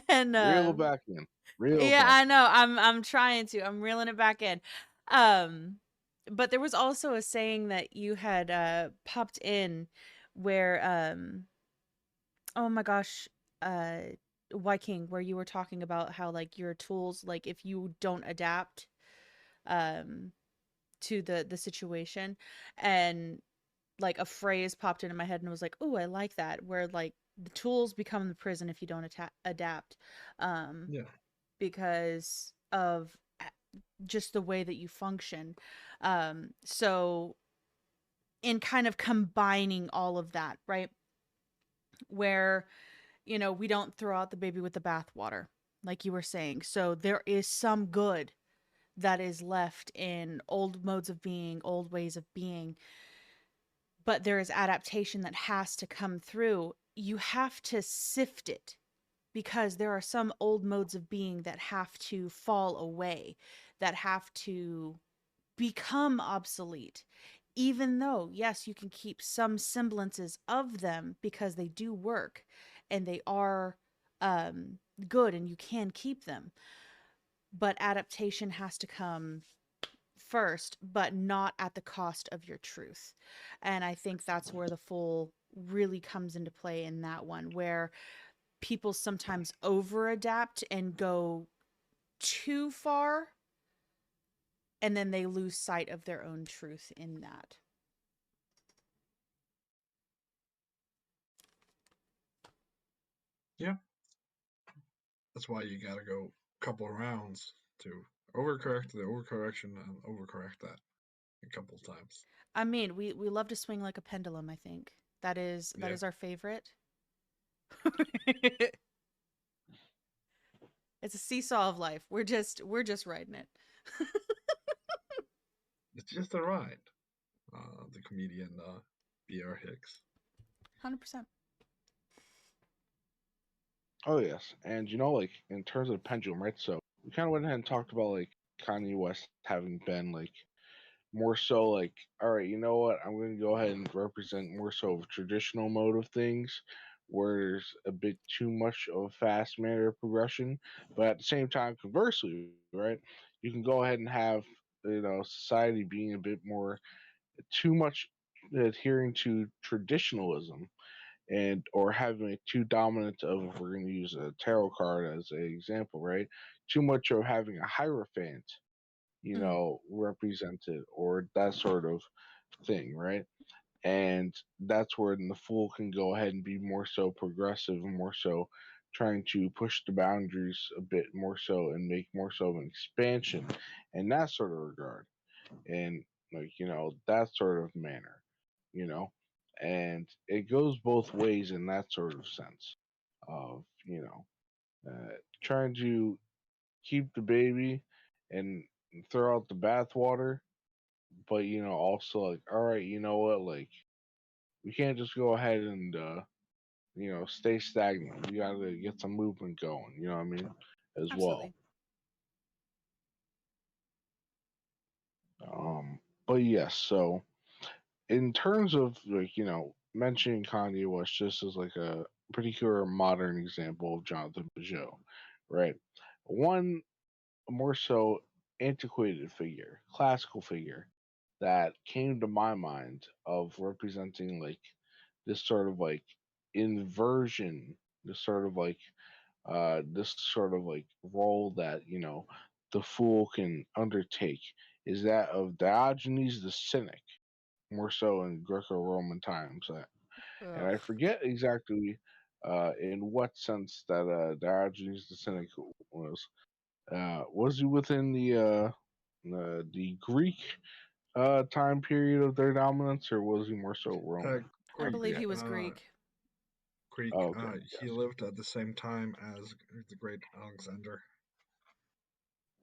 and Reel back in. Reel yeah, back I in. know. I'm trying to. I'm reeling it back in. Um but there was also a saying that you had popped in where oh my gosh, uh Whyking, where you were talking about how like your tools, like if you don't adapt um to the situation, and like a phrase popped into my head and was like, oh, I like that, where like the tools become the prison if you don't adapt, um Yeah. because of just the way that you function. So in kind of combining all of that, right? Where, we don't throw out the baby with the bathwater, like you were saying. So there is some good that is left in old modes of being, old ways of being, but there is adaptation that has to come through. You have to sift it because there are some old modes of being that have to fall away, that have to become obsolete. Even though, yes, you can keep some semblances of them because they do work and they are good and you can keep them. But adaptation has to come first, but not at the cost of your truth. And I think that's where the Fool really comes into play in that one, where people sometimes over adapt and go too far, and then they lose sight of their own truth in that. Yeah, that's why you gotta go a couple rounds to overcorrect the overcorrection and overcorrect that a couple times. I mean, we love to swing like a pendulum, I think. That Yeah, is our favorite. It's a seesaw of life. We're just riding it. it's just a ride. The comedian B.R. Hicks. 100%. Oh yes, and like in terms of pendulum, right? So we kind of went ahead and talked about like Kanye West having been like more so like, all right, you know what? I'm going to go ahead and represent more so of a traditional mode of things, where there's a bit too much of a fast manner of progression, but at the same time, conversely, right? You can go ahead and have society being a bit more too much adhering to traditionalism and or having it too dominant of, if we're going to use a tarot card as an example, right? Too much of having a hierophant, Mm, represented or that sort of thing, right? And that's where the Fool can go ahead and be more so progressive and more so trying to push the boundaries a bit more so and make more so of an expansion in that sort of regard. And like, that sort of manner, you know, and it goes both ways in that sort of sense of, trying to keep the baby and throw out the bathwater, but also like, all right, you know what, like we can't just go ahead and stay stagnant. We gotta get some movement going. You know what I mean? As well. absolutely. Um, but yes, so in terms of like mentioning Kanye West just as like a particular modern example of Jonathan Peugeot, right? One more so antiquated figure, classical figure that came to my mind of representing like this sort of like inversion, this sort of like this sort of like role that the Fool can undertake is that of Diogenes the Cynic, more so in Greco-Roman times. And Ugh. I forget exactly in what sense that Diogenes the Cynic was. Was he within the Greek time period of their dominance, or was he more so Uh, Roman? I I Greek, believe forget. he was Greek. Greek. Oh, okay, He yes. lived at the same time as the great Alexander.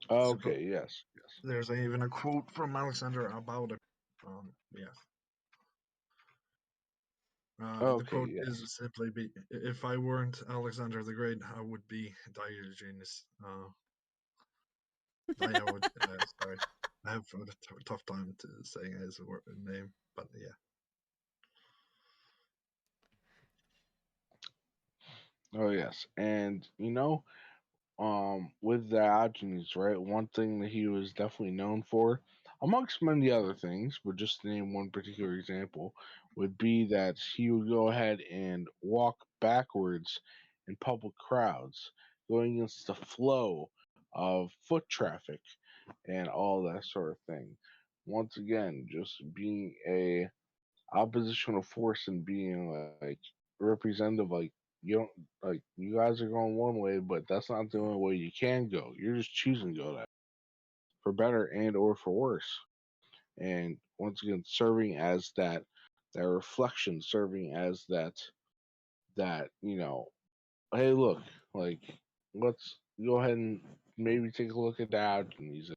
Oh, Suppo- okay, yes, yes. There's even a quote from Alexander about it. Yeah. The Okay, quote yes. is simply, "If I weren't Alexander the Great, I would be Diogenes." I would. Sorry, I have a tough time to saying his name, but yeah. Oh, yes. And with Diogenes, right? One thing that he was definitely known for, amongst many other things, but just to name one particular example, would be that he would go ahead and walk backwards in public crowds, going against the flow of foot traffic and all that sort of thing. Once again, just being a oppositional force and being like representative, like you don't like you guys are going one way, but that's not the only way you can go. You're just choosing to go that. for better and or for worse. And once again, serving as that reflection, serving as that hey, look, like let's go ahead and maybe take a look at Diogenes.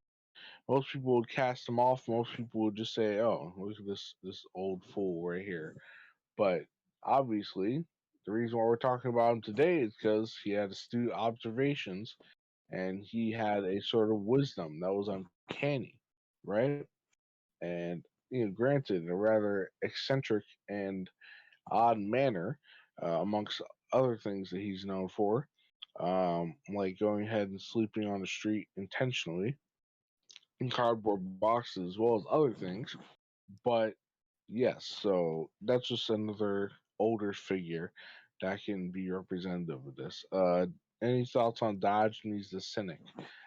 Most people would cast him off. Most people would just say, "Oh, look at this old fool right here." But obviously, the reason why we're talking about him today is because he had astute observations and he had a sort of wisdom that was uncanny, right? And granted, in a rather eccentric and odd manner, amongst other things that he's known for, like going ahead and sleeping on the street intentionally in cardboard boxes, as well as other things. But yes, so that's just another older figure that can be representative of this. Any thoughts on Diogenes the Cynic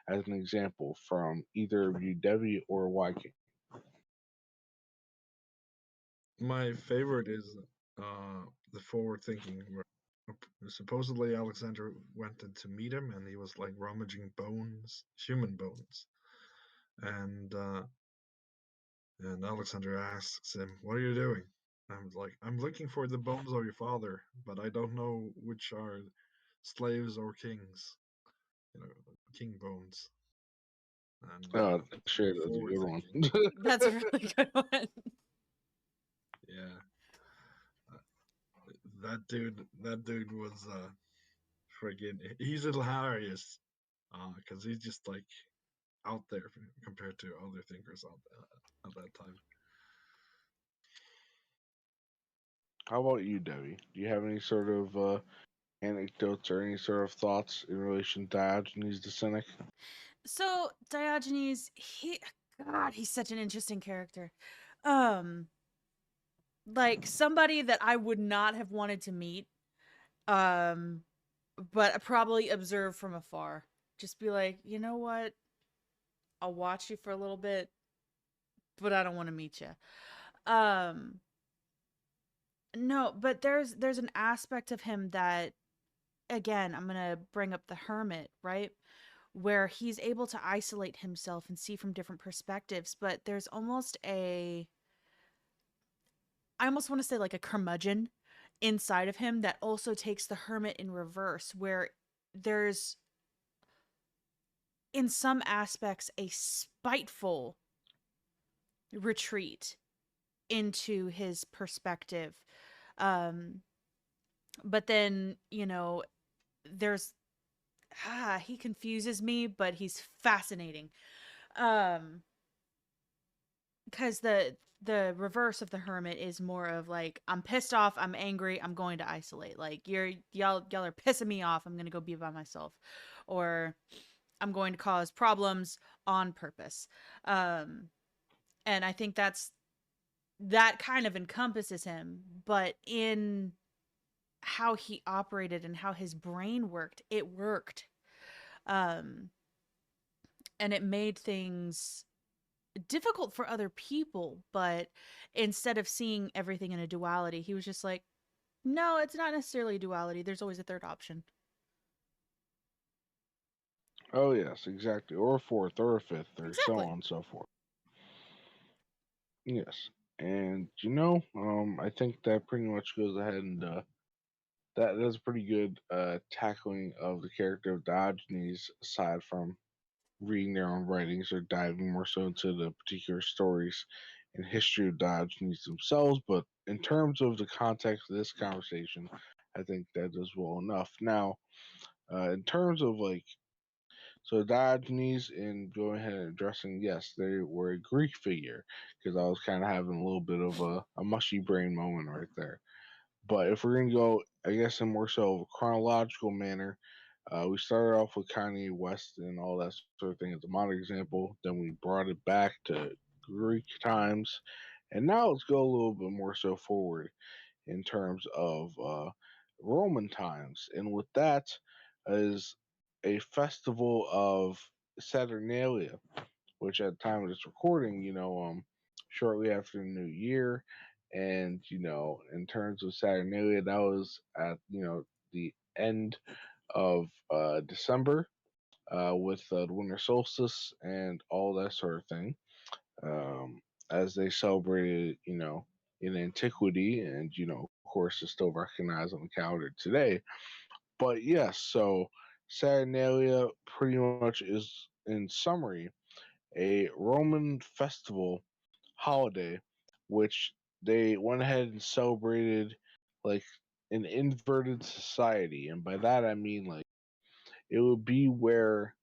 as an example from either of you, Devi or Whyking? My favorite is the forward thinking. Supposedly, Alexander went in to meet him, and he was like rummaging bones, human bones, and uh, and Alexander asks him, "What are you doing?" I'm like, "I'm looking for the bones of your father, but I don't know which are slaves or kings. You know, king bones." And Sure, that's a forward good one. thinking. That's a really good one. Yeah, that dude was friggin' he's hilarious, because he's just like out there compared to other thinkers at that time. How about you, Debbie? Do you have any sort of anecdotes or any sort of thoughts in relation to Diogenes the Cynic? So Diogenes, God, he's such an interesting character. Um, like somebody that I would not have wanted to meet. Um, but probably observe from afar. Just be like, you know what? I'll watch you for a little bit, but I don't want to meet you. Um, no, but there's an aspect of him that, again, I'm gonna bring up the hermit, right? Where he's able to isolate himself and see from different perspectives, but there's almost I almost want to say like a curmudgeon inside of him that also takes the hermit in reverse, where there's in some aspects a spiteful retreat into his perspective. Um, but then, there's he confuses me, but he's fascinating. Um, because the reverse of the hermit is more of like I'm pissed off, I'm angry, I'm going to isolate. Like y'all are pissing me off, I'm gonna go be by myself, or I'm going to cause problems on purpose. Um, and I think that kind of encompasses him, but in how he operated and how his brain worked, it worked. Um, and it made things difficult for other people, but instead of seeing everything in a duality, he was just like, no, it's not necessarily a duality. There's always a third option. Oh yes, exactly. Or a fourth, or a fifth, or so Exactly. on and so forth. Yes. And I think that pretty much goes ahead and that's a pretty good tackling of the character of Diogenes aside from reading their own writings or diving more so into the particular stories and history of Diogenes themselves. But in terms of the context of this conversation, I think that is well enough. Now, in terms of like, so Diogenes and going ahead and addressing, yes, they were a Greek figure because I was kind of having a little bit of a mushy brain moment right there. But if we're gonna go, I guess in more so of a chronological manner, we started off with Kanye West and all that sort of thing as a modern example. Then we brought it back to Greek times, and now let's go a little bit more so forward in terms of Roman times. And with that is a festival of Saturnalia, which at the time of this recording, shortly after the new year. And, in terms of Saturnalia, that was at, the end of December. with the winter solstice and all that sort of thing, um, as they celebrated, in antiquity, and of course, is still recognized on the calendar today. But yes, so Saturnalia pretty much is, in summary, a Roman festival holiday, which they went ahead and celebrated like an inverted society. And by that I mean, like, it would be where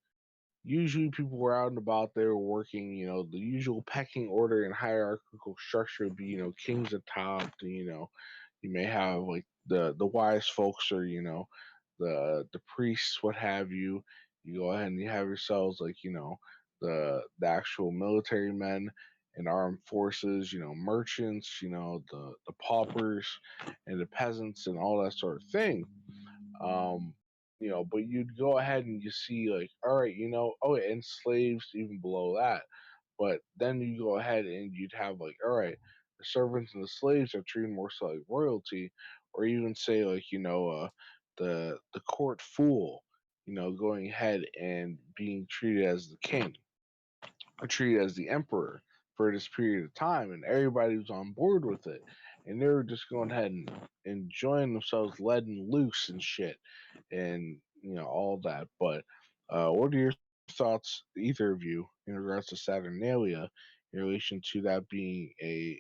usually people were out and about, they were working, the usual pecking order and hierarchical structure would be, kings atop, you may have like the wise folks, or the priests, what have you. You go ahead and you have yourselves, like, the actual military men and armed forces, merchants, the paupers and the peasants and all that sort of thing. um but you'd go ahead and you see, like, all right, oh, and slaves even below that. But then you go ahead and you'd have, like, all right, the servants and the slaves are treated more so like royalty, or even say, like, the court fool, going ahead and being treated as the king, or treated as the emperor for this period of time, and everybody was on board with it, and they were just going ahead and enjoying themselves, letting loose and shit, and all that. But what are your thoughts, either of you, in regards to Saturnalia, in relation to that being a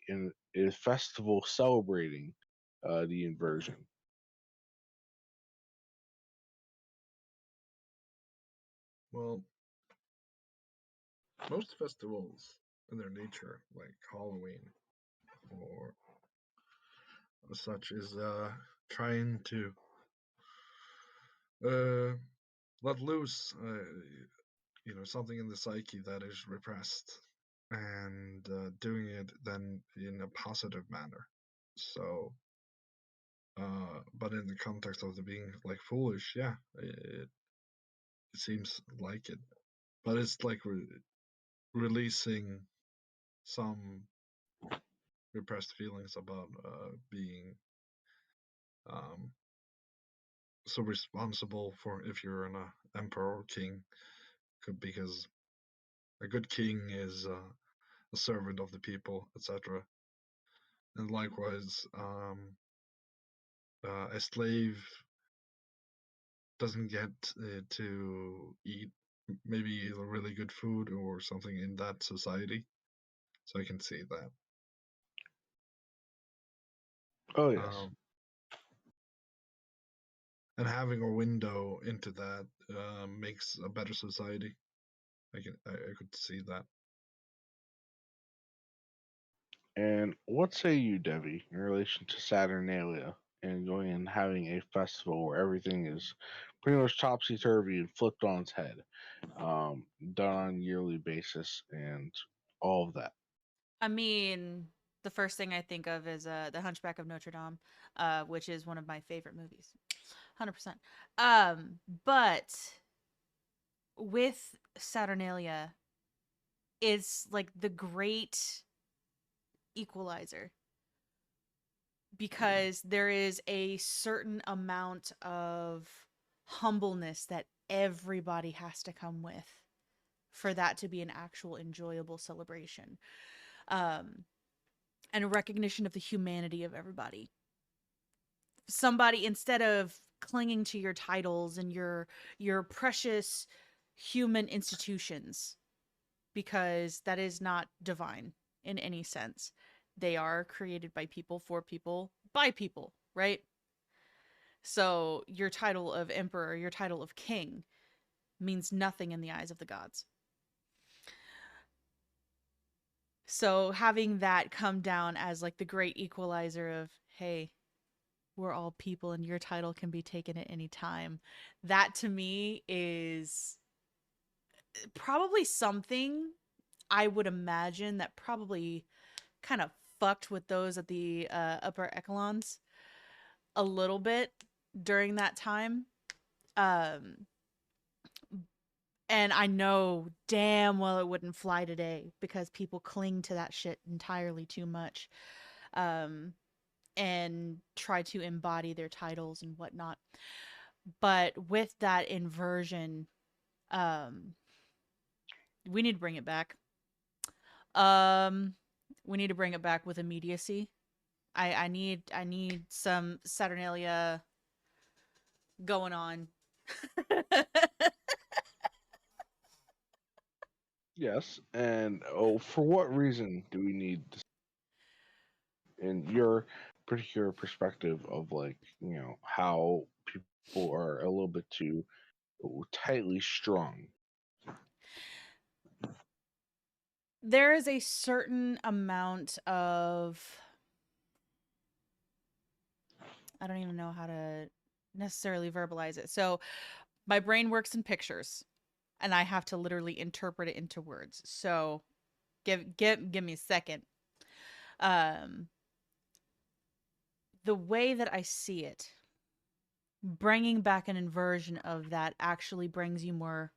festival celebrating the inversion? Well, most festivals in their nature, like Halloween or such, is trying to uh, let loose, something in the psyche that is repressed, and doing it then in a positive manner. So, but in the context of the being like foolish, yeah, it seems like it. But it's like releasing some repressed feelings about being um, so responsible for if you're an emperor or king, because a good king is a servant of the people, etc. And likewise, a slave doesn't get to eat maybe really good food or something in that society. So I can see that. Oh yes. And having a window into that makes a better society. I could see that. And what say you, Devi, in relation to Saturnalia and going and having a festival where everything is pretty much topsy turvy and flipped on its head, done on a yearly basis, and all of that? I mean, the first thing I think of is The Hunchback of Notre Dame, which is one of my favorite movies. 100%. But with Saturnalia, it's like the great equalizer, because there is a certain amount of humbleness that everybody has to come with for that to be an actual enjoyable celebration. And a recognition of the humanity of everybody. Somebody, instead of clinging to your titles and your precious human institutions, because that is not divine in any sense. They are created by people, for people, by people, right? So your title of emperor, your title of king means nothing in the eyes of the gods. So having that come down as like the great equalizer of, hey, we're all people and your title can be taken at any time. That to me is probably something I would imagine that probably kind of fucked with those at the upper echelons a little bit during that time. Um, and I know damn well it wouldn't fly today because people cling to that shit entirely too much. And try to embody their titles and whatnot. But with that inversion, Um, we need to bring it back. Um, we need to bring it back with immediacy. I need some Saturnalia going on. Yes, and for what reason do we need this in your particular perspective of like how people are a little bit too tightly strung? There is a certain amount of, I don't even know how to necessarily verbalize it. So my brain works in pictures and I have to literally interpret it into words. So give me a second. Um the way that I see it, bringing back an inversion of that actually brings you more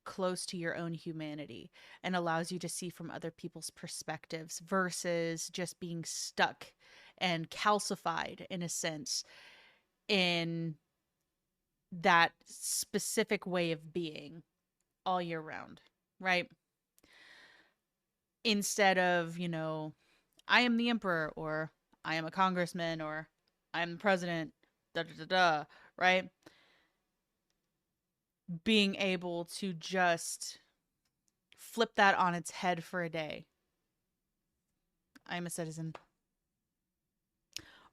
close to your own humanity and allows you to see from other people's perspectives versus just being stuck and calcified in a sense in that specific way of being all year round, right? Instead of, I am the emperor or I am a congressman or I'm the president, da da da da, right? Being able to just flip that on its head for a day. I'm a citizen.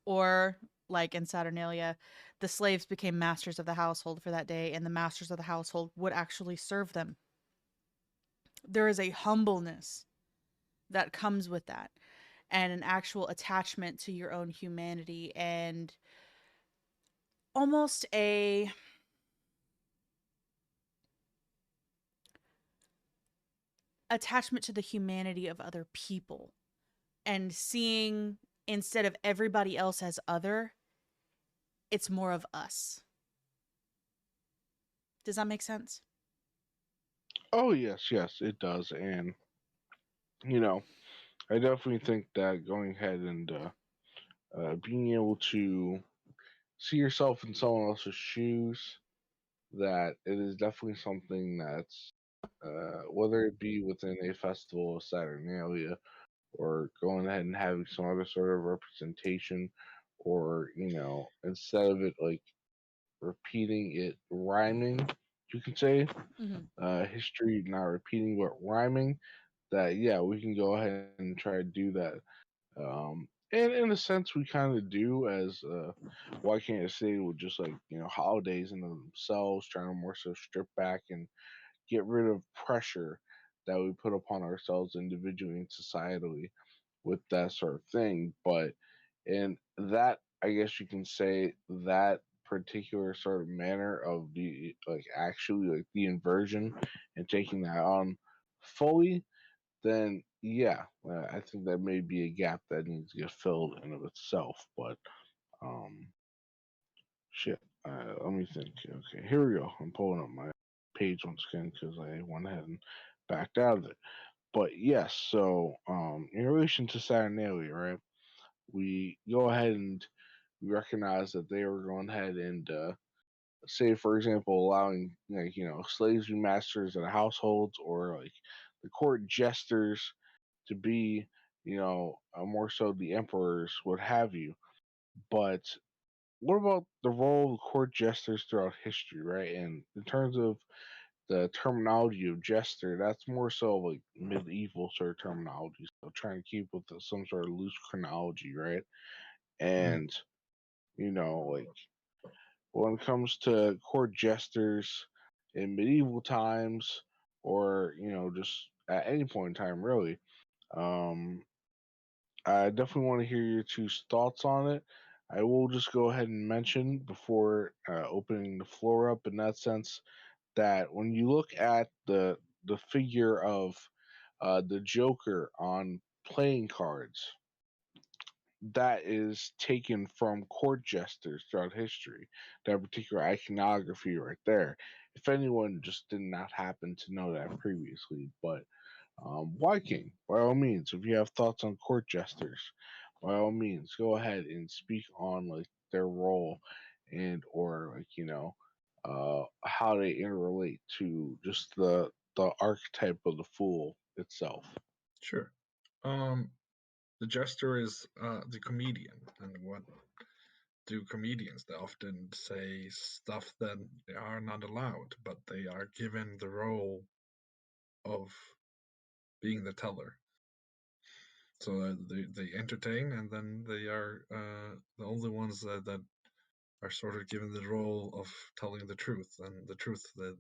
Or, like in Saturnalia, the slaves became masters of the household for that day, and the masters of the household would actually serve them. There is a humbleness that comes with that, and an actual attachment to your own humanity, and almost a attachment to the humanity of other people, and seeing instead of everybody else as other, it's more of us. Does that make sense? Oh yes, yes, it does, and you know, I definitely think that going ahead and being able to see yourself in someone else's shoes, that it is definitely something that's whether it be within a festival of Saturnalia or going ahead and having some other sort of representation, or instead of it like repeating it rhyming, you can say Mm-hmm. history not repeating but rhyming. That yeah, we can go ahead and try to do that. And in a sense, we kind of do as why can't I say with just like holidays in themselves, trying to more so strip back and get rid of pressure that we put upon ourselves individually and societally with that sort of thing. But in that, I guess you can say that particular sort of manner of the like actually like the inversion and taking that on fully, then yeah, I think that may be a gap that needs to get filled in of itself. But um, shit, let me think. Okay, here we go. I'm pulling up my page once again because I went ahead and backed out of it. But yes, so in relation to Saturnalia, right? We go ahead and we recognize that they were going ahead and say, for example, allowing like slaves to be masters of the households, or like the court jesters to be more so the emperors, what have you. But what about the role of court jesters throughout history, right? And in terms of the terminology of jester, that's more so like medieval sort of terminology. So trying to keep with some sort of loose chronology, right? Mm. And like when it comes to court jesters in medieval times, or just at any point in time, really, um, I definitely want to hear your two thoughts on it. I will just go ahead and mention before opening the floor up in that sense that when you look at the figure of the Joker on playing cards, that is taken from court jesters throughout history. That particular iconography right there. If anyone just did not happen to know that previously, but Whyking, by all means, if you have thoughts on court jesters, by all means, go ahead and speak on like their role and or like how they interrelate to just the archetype of the fool itself. Sure. The Jester is the comedian, and what do comedians? They often say stuff that they are not allowed, but they are given the role of being the teller. So they entertain, and then they are the only ones that are sort of given the role of telling the truth, and the truth that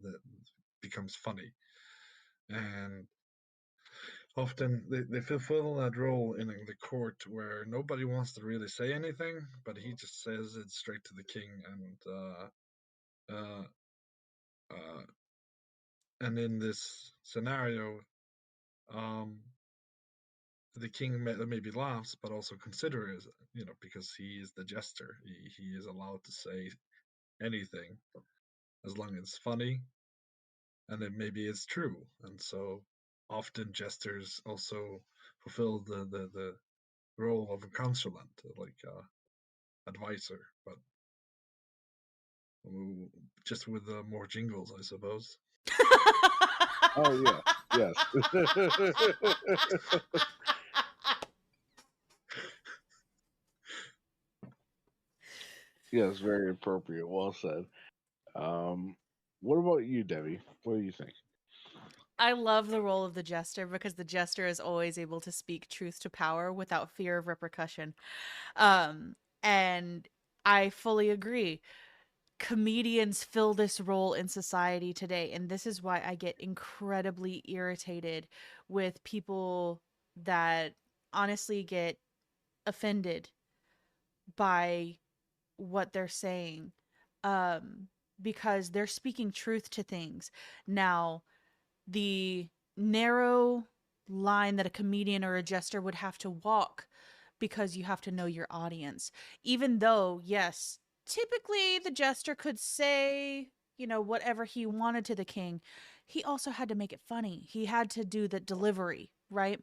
becomes funny. And often they fulfill that role in the court where nobody wants to really say anything, but he just says it straight to the king, uh, uh, and in this scenario, um, the king maybe laughs, but also considers, because he is the jester. He is allowed to say anything as long as it's funny, and then maybe it's true. And so often jesters also fulfill the role of a consultant, like advisor, but just with more jingles, I suppose. Oh yeah, yes, yes, very appropriate. Well said. Um, what about you, Debbie? What do you think? I love the role of the jester because the jester is always able to speak truth to power without fear of repercussion. Um, and I fully agree. Comedians fill this role in society today, and this is why I get incredibly irritated with people that honestly get offended by what they're saying, um because they're speaking truth to things. Now, the narrow line that a comedian or a jester would have to walk, because you have to know your audience. Even though, yes, typically the jester could say, whatever he wanted to the king, he also had to make it funny. He had to do the delivery, right?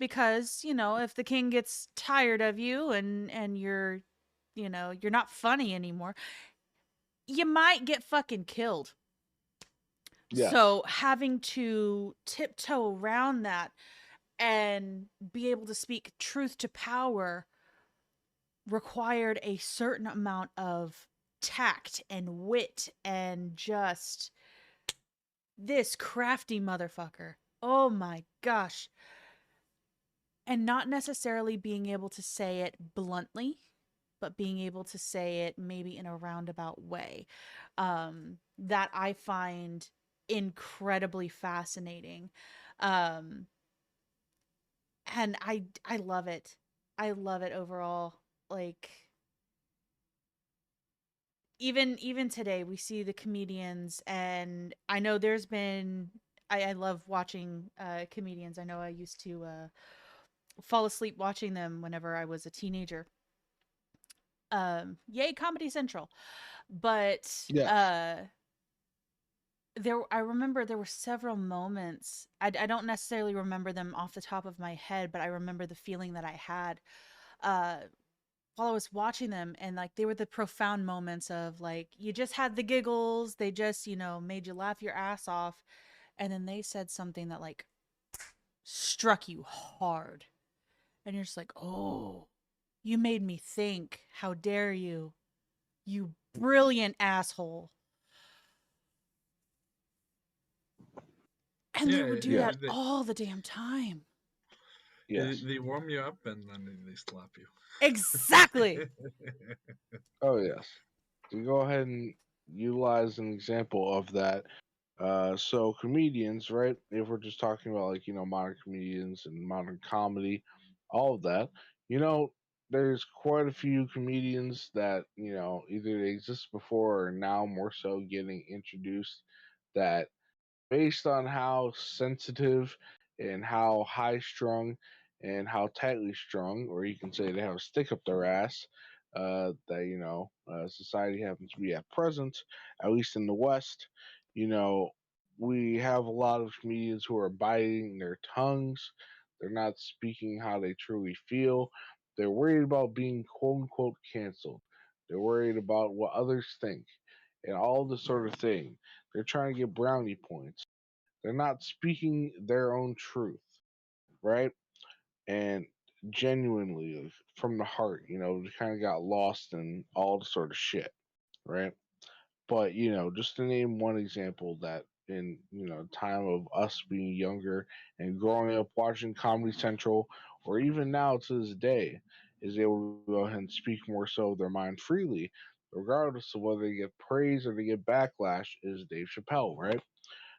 Because, if the king gets tired of you and you're not funny anymore, you might get fucking killed. Yes, So having to tiptoe around that and be able to speak truth to power required a certain amount of tact and wit and just this crafty motherfucker. Oh my gosh. And not necessarily being able to say it bluntly, but being able to say it maybe in a roundabout way. That I find incredibly fascinating. Um, and I love it. I love it overall. Like, even today we see the comedians, and I know there's been I love watching comedians. I know I used to fall asleep watching them whenever I was a teenager. Yay, Comedy Central. But yes, I remember there were several moments. I don't necessarily remember them off the top of my head, but I remember the feeling that I had uh while I was watching them, and like they were the profound moments of like you just had the giggles, they just, made you laugh your ass off, and then they said something that like struck you hard. And you're just like, "Oh, you made me think. How dare you? You brilliant asshole." And they Yeah, would do yes, that all the damn time. yes. they warm you up and then they slap you. Exactly. Oh yes. To go ahead and utilize an example of that. So comedians, right? If we're just talking about like modern comedians and modern comedy, all of that, you know, there's quite a few comedians that either they exist before or now more so getting introduced that based on how sensitive and how high strung and how tightly strung, or you can say they have a stick up their ass, that society happens to be at present, at least in the West. You know, we have a lot of comedians who are biting their tongues. They're not speaking how they truly feel. They're worried about being quote unquote canceled. They're worried about what others think. and all this sort of thing. They're trying to get brownie points. They're not speaking their own truth, right? And genuinely, like, from the heart, they kind of got lost in all the sort of shit, right? But just to name one example that in time of us being younger and growing up watching Comedy Central, or even now to this day, is able to go ahead and speak more so of their mind freely, regardless of whether they get praise or they get backlash, is Dave Chappelle, right?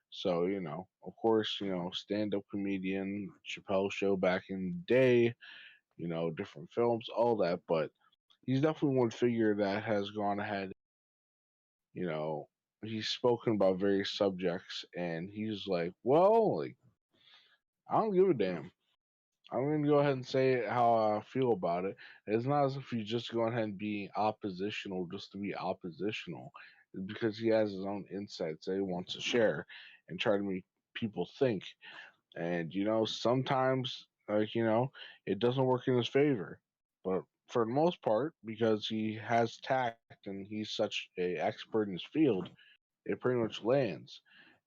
So, of course, stand up comedian, Chappelle show back in the day, different films, all that, but he's definitely one figure that has gone ahead, you know, he's spoken about various subjects and he's like, well, like, I don't give a damn. I'm gonna go ahead and say how I feel about it. It's not as if he's just going ahead and being oppositional just to be oppositional. It's because he has his own insights that he wants to share and try to make people think. And sometimes, like, it doesn't work in his favor. But for the most part, because he has tact and he's such a expert in his field, it pretty much lands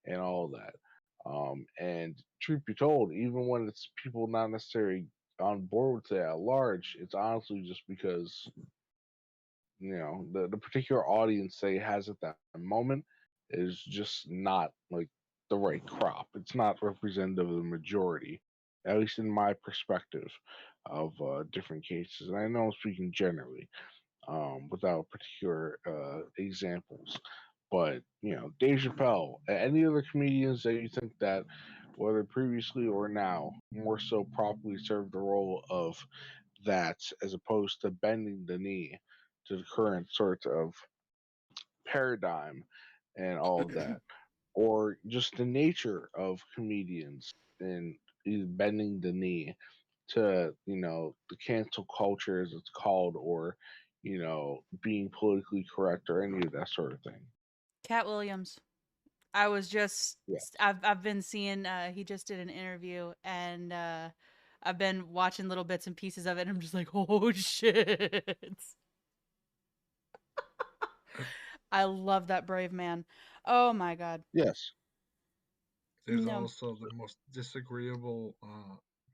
and all that. And truth be told, even when it's people not necessarily on board with it at large, it's honestly just because the particular audience they has at that moment is just not like the right crop. It's not representative of the majority, at least in my perspective of different cases. And I know I'm speaking generally, without particular examples. But Dave Chappelle, any other comedians that you think that, whether previously or now, more so properly serve the role of that as opposed to bending the knee to the current sort of paradigm and all of that, or just the nature of comedians and either bending the knee to the cancel culture as it's called, or being politically correct or any of that sort of thing. Cat Williams. I was just Yeah. I've been seeing he just did an interview and I've been watching little bits and pieces of it and I'm just like, "Oh shit." I love that brave man. Oh my god. Yes. There's No. also the most disagreeable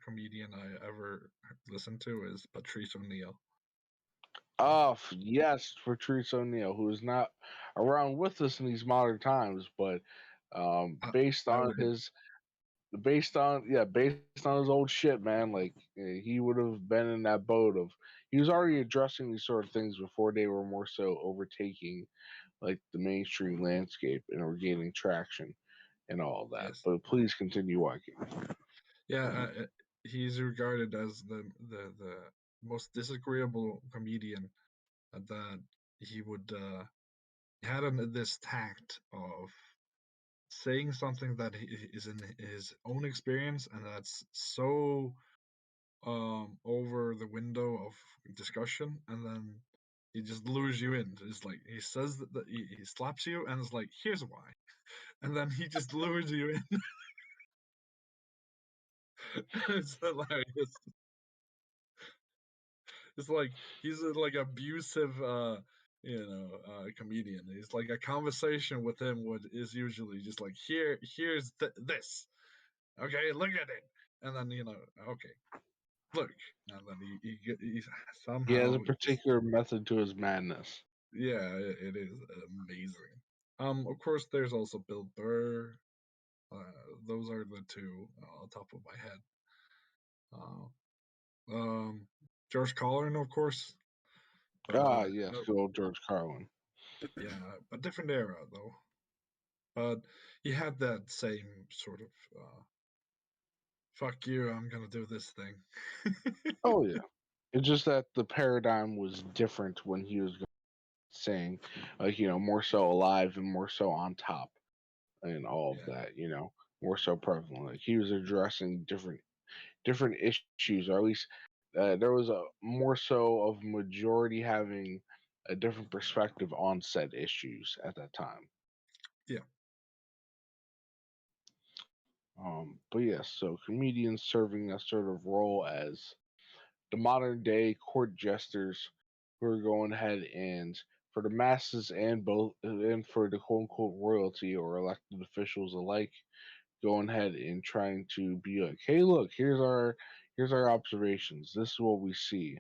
comedian I ever listened to is Patrice O'Neill. Oh, yes, Patrice O'Neill, who is not around with us in these modern times, but based I on would, his based on his old shit, man, like he would have been in that boat of he was already addressing these sort of things before they were more so overtaking like the mainstream landscape and were gaining traction and all that. yes, But please continue walking. yeah, he's regarded as the most disagreeable comedian that he would had this tact of saying something that is in his own experience and that's so over the window of discussion, and then he just lures you in. It's like he says that he slaps you and it's like, here's why, and then he just lures you in. It's hilarious. It's like he's a like abusive comedian. It's like a conversation with him would is usually just like, here's this, okay, look at it, and then okay, look, and then he He has a somehow just, particular method to his madness. yeah, it is amazing. Of course, there's also Bill Burr. Those are the two on top of my head. Um, George Carlin, of course, but Ah, yes, good old George Carlin. yeah, a different era though. But he had that same sort of "fuck you, I'm gonna do this" thing. Oh yeah. It's just that the paradigm was different when he was saying, like, more so alive and more so on top and all of Yeah, that, more so prevalent. Like he was addressing different issues, or at least there was a more so of majority having a different perspective on said issues at that time. yeah, But yes, so comedians serving that sort of role as the modern day court jesters who are going ahead and for the masses and for the quote unquote royalty or elected officials alike going ahead and trying to be like, hey, look, here's our observations. This is what we see.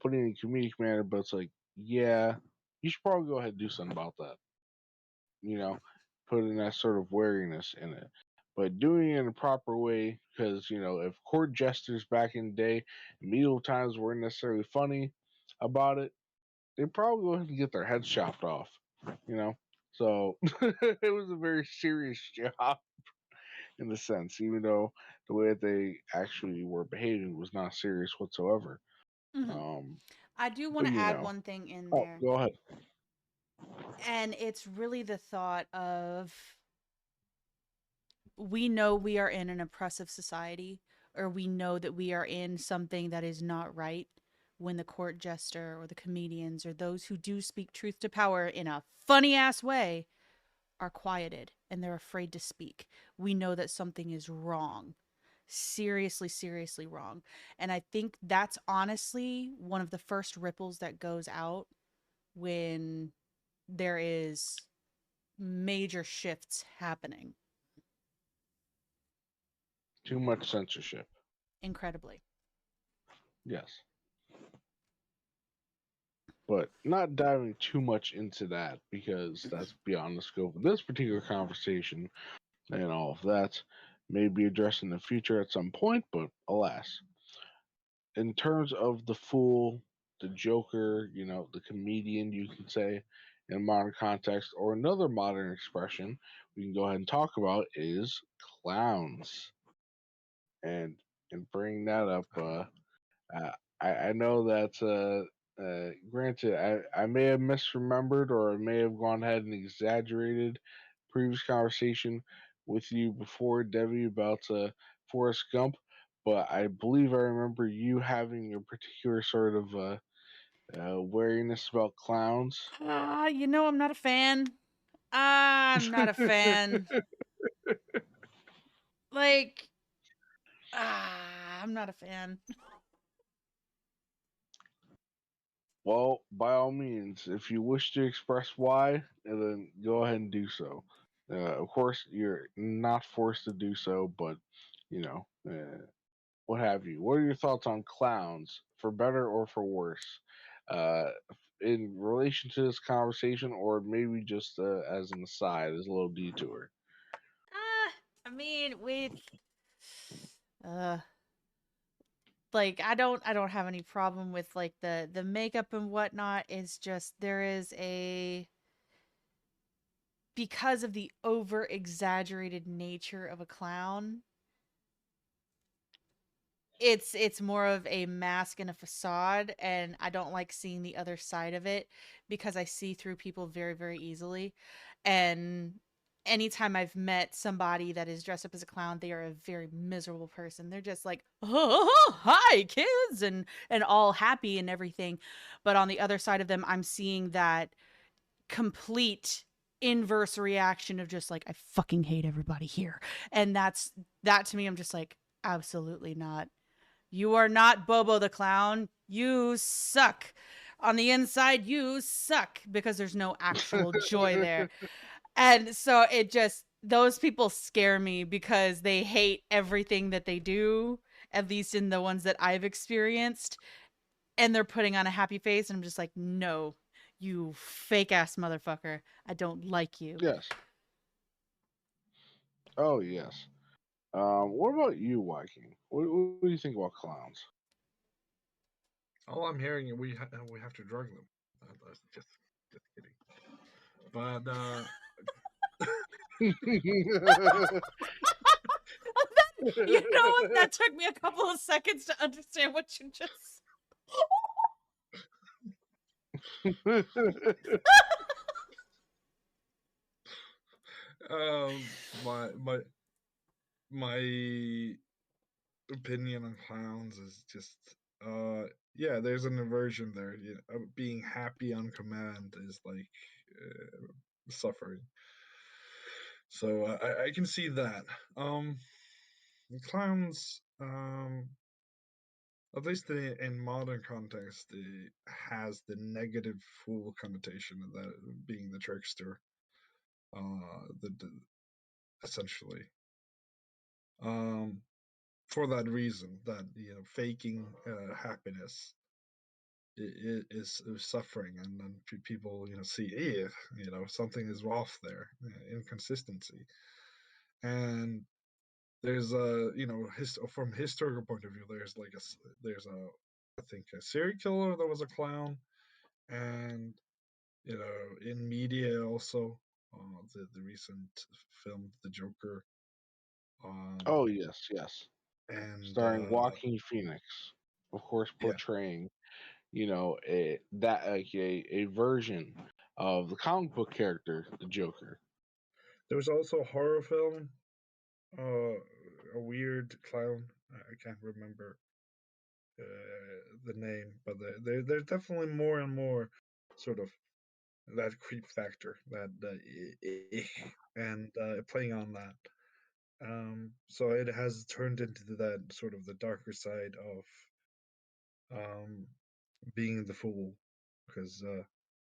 Putting it in a comedic manner, but it's like, yeah, you should probably go ahead and do something about that. You know, putting that sort of wariness in it. But doing it in a proper way, because if court jesters back in the day, medieval times weren't necessarily funny about it, they probably go ahead and get their heads chopped off. You know, so it was a very serious job in the sense, even though the way that they actually were behaving was not serious whatsoever. Mhm. Um, I do want but to add one thing in oh, there, go ahead. and it's really the thought of we know we are in an oppressive society, or we know that we are in something that is not right when the court jester or the comedians or those who do speak truth to power in a funny ass way are quieted and they're afraid to speak. We know that something is wrong. Seriously, seriously wrong. And I think that's honestly one of the first ripples that goes out when there is major shifts happening. Too much censorship. Incredibly. Yes. But not diving too much into that because that's beyond the scope of this particular conversation and all of that. May be addressed in the future at some point, but alas. In terms of the fool, the joker, the comedian, you can say, in modern context, or another modern expression we can go ahead and talk about is clowns. And bringing that up, I know that, granted, I may have misremembered or I may have gone ahead and exaggerated previous conversation with you before, Debbie, about Forrest Gump, but I believe I remember you having a particular sort of wariness about clowns. I'm not a fan. I'm not a fan. Like, I'm not a fan. Well, by all means, if you wish to express why, then go ahead and do so. Of course, you're not forced to do so, but what have you. What are your thoughts on clowns, for better or for worse, uh, in relation to this conversation, or maybe just as an aside, as a little detour? I mean, with uh like I don't have any problem with like the makeup and whatnot. It's just there is a because of the over exaggerated nature of a clown, it's more of a mask and a facade, and I don't like seeing the other side of it because I see through people very, very easily. And anytime I've met somebody that is dressed up as a clown, they are a very miserable person. They're just like, "Oh, hi kids," and all happy and everything. But on the other side of them, I'm seeing that complete inverse reaction of just like, I fucking hate everybody here. And that to me, I'm just like, absolutely not. You are not Bobo the Clown. You suck. On the inside, you suck because there's no actual joy there. And so it just, those people scare me because they hate everything that they do, at least in the ones that I've experienced. And they're putting on a happy face. And I'm just like, no, you fake ass motherfucker. I don't like you. Yes. Oh, yes. What about you, Whyking? What do you think about clowns? All I'm hearing is we have to drug them. That's just kidding. But You know what? That took me a couple of seconds to understand what you just my my opinion on clowns is just yeah, there's an aversion there. Being happy on command is like suffering. So I can see that. Clowns. at least in modern context, it has the negative fool connotation of that being the trickster. The essentially, um, for that reason, that faking happiness is suffering, and then people see, something is off there, inconsistency, and there's a from historical point of view, there's a I think a serial killer that was a clown, and in media also, the recent film The Joker, um Oh yes, yes. and Starring Joaquin Phoenix, of course, yeah, portraying a version of the comic book character, the Joker. there was also a horror film, a weird clown, I can't remember the name, but there's definitely more and more sort of that creep factor, that and playing on that. So it has turned into that sort of the darker side of being the fool, because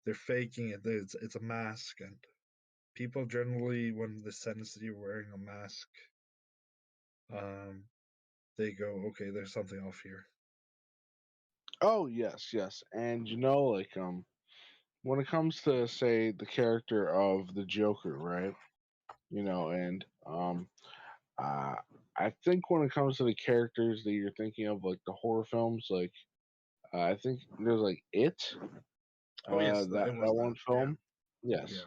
they're faking it. It's a mask, and people generally, when they sense you're wearing a mask, um, they go, "Okay, there's something off here." Oh yes, yes. And when it comes to say the character of the Joker, right? And uh I think when it comes to the characters that you're thinking of, like the horror films, like I think there's like Oh yes, that it was one that. Yeah, film. Yes. yeah.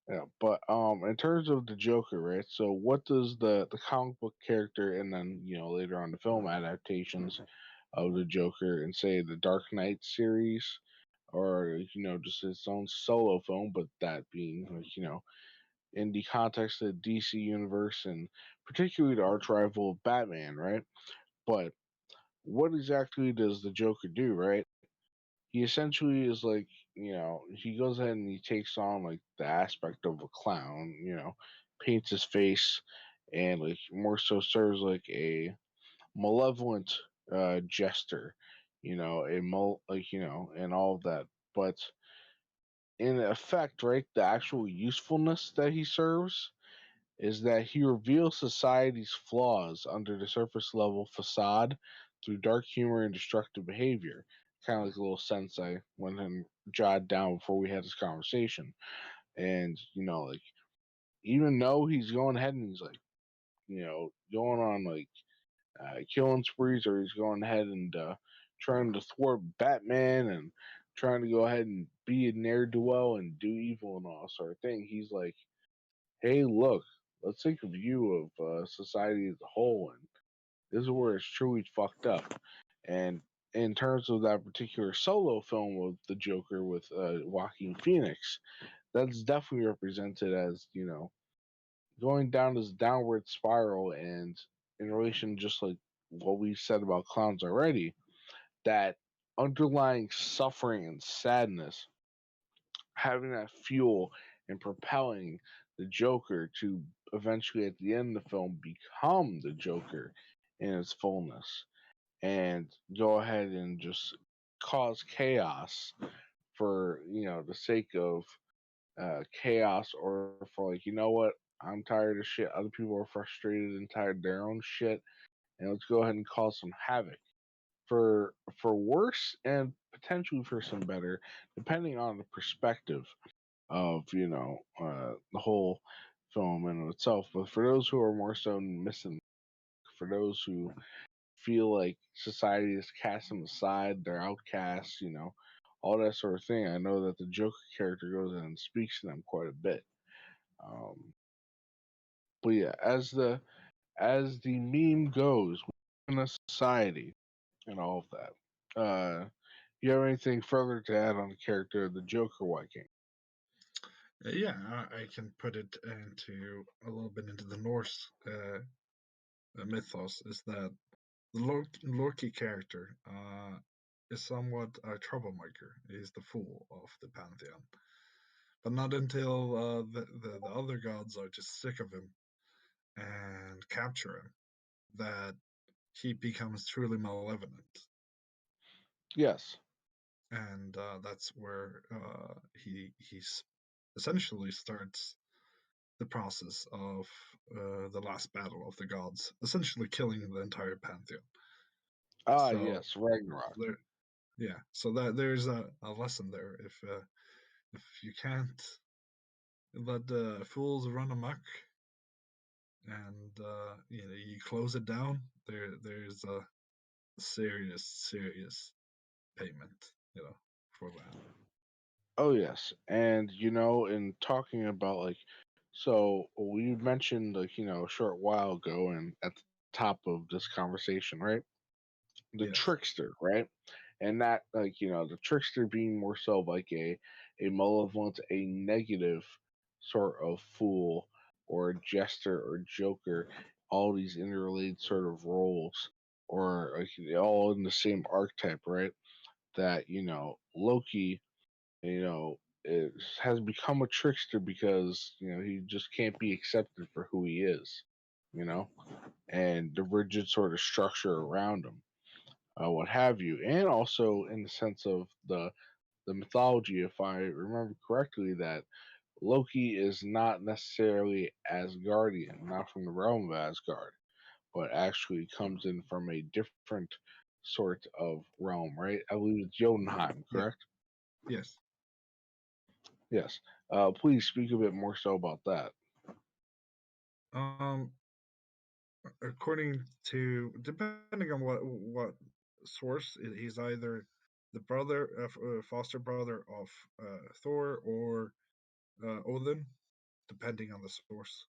Yeah, but in terms of the Joker, right? So what does the comic book character, and then later on the film adaptations of the Joker, and say the Dark Knight series, or just its own solo film, but that being like in the context of the DC universe, and particularly the arch rival of Batman, right? But what exactly does the Joker do, right? He essentially is like, he goes ahead and he takes on like the aspect of a clown, paints his face, and like more so serves like a malevolent jester, and all of that. But in effect, right, the actual usefulness that he serves is that he reveals society's flaws under the surface level facade through dark humor and destructive behavior. Kind of like a little sense I went and jotted down before we had this conversation. And, like, even though he's going ahead and he's like, going on like killing sprees, or he's going ahead and trying to thwart Batman and trying to go ahead and be a ne'er do well and do evil and all sort of thing, he's like, hey, look, let's take a view of society as a whole, and this is where it's truly fucked up. And in terms of that particular solo film of the Joker with Joaquin Phoenix, that's definitely represented as going down this downward spiral, and in relation, just like what we said about clowns already, that underlying suffering and sadness, having that fuel and propelling the Joker to eventually at the end of the film become the Joker in its fullness, and go ahead and just cause chaos for the sake of chaos, or for like, what, I'm tired of shit, other people are frustrated and tired of their own shit, and let's go ahead and cause some havoc for worse and potentially for some better, depending on the perspective of the whole film in itself. But for those who are more so missing, for those who feel like society has cast them aside, they're outcasts, all that sort of thing, I know that the Joker character goes in and speaks to them quite a bit. Um, but yeah, as the meme goes, in a society and all of that. You have anything further to add on the character of the Joker, Whyking? Yeah, I can put it into a little bit into the Norse mythos. Is that the Loki character is somewhat a troublemaker. He's the fool of the pantheon, but not until the other gods are just sick of him and capture him, that he becomes truly malevolent. Yes. And that's where he's essentially starts the process of the last battle of the gods, essentially killing the entire pantheon. Ah, So yes, Ragnarok. there, yeah. So that there's a lesson there. If you can't let the fools run amok and you close it down, there's a serious payment, for that. Oh, yes. And, in talking about, like, so we mentioned, like, a short while ago and at the top of this conversation, right? The Yes. trickster, right? And that, like, the trickster being more so like a malevolent, a negative sort of fool or a jester or joker, all these interrelated sort of roles, or like all in the same archetype, right? That Loki, has become a trickster because he just can't be accepted for who he is, you know, and the rigid sort of structure around him, what have you, and also in the sense of the mythology, if I remember correctly, that Loki is not necessarily Asgardian, not from the realm of Asgard, but actually comes in from a different sort of realm, right? I believe it's Jotunheim, Yeah. correct? Yes. Yes. Please speak a bit more so about that. Um, according to depending on what source, he's either the brother of foster brother of Thor or Odin, depending on the source.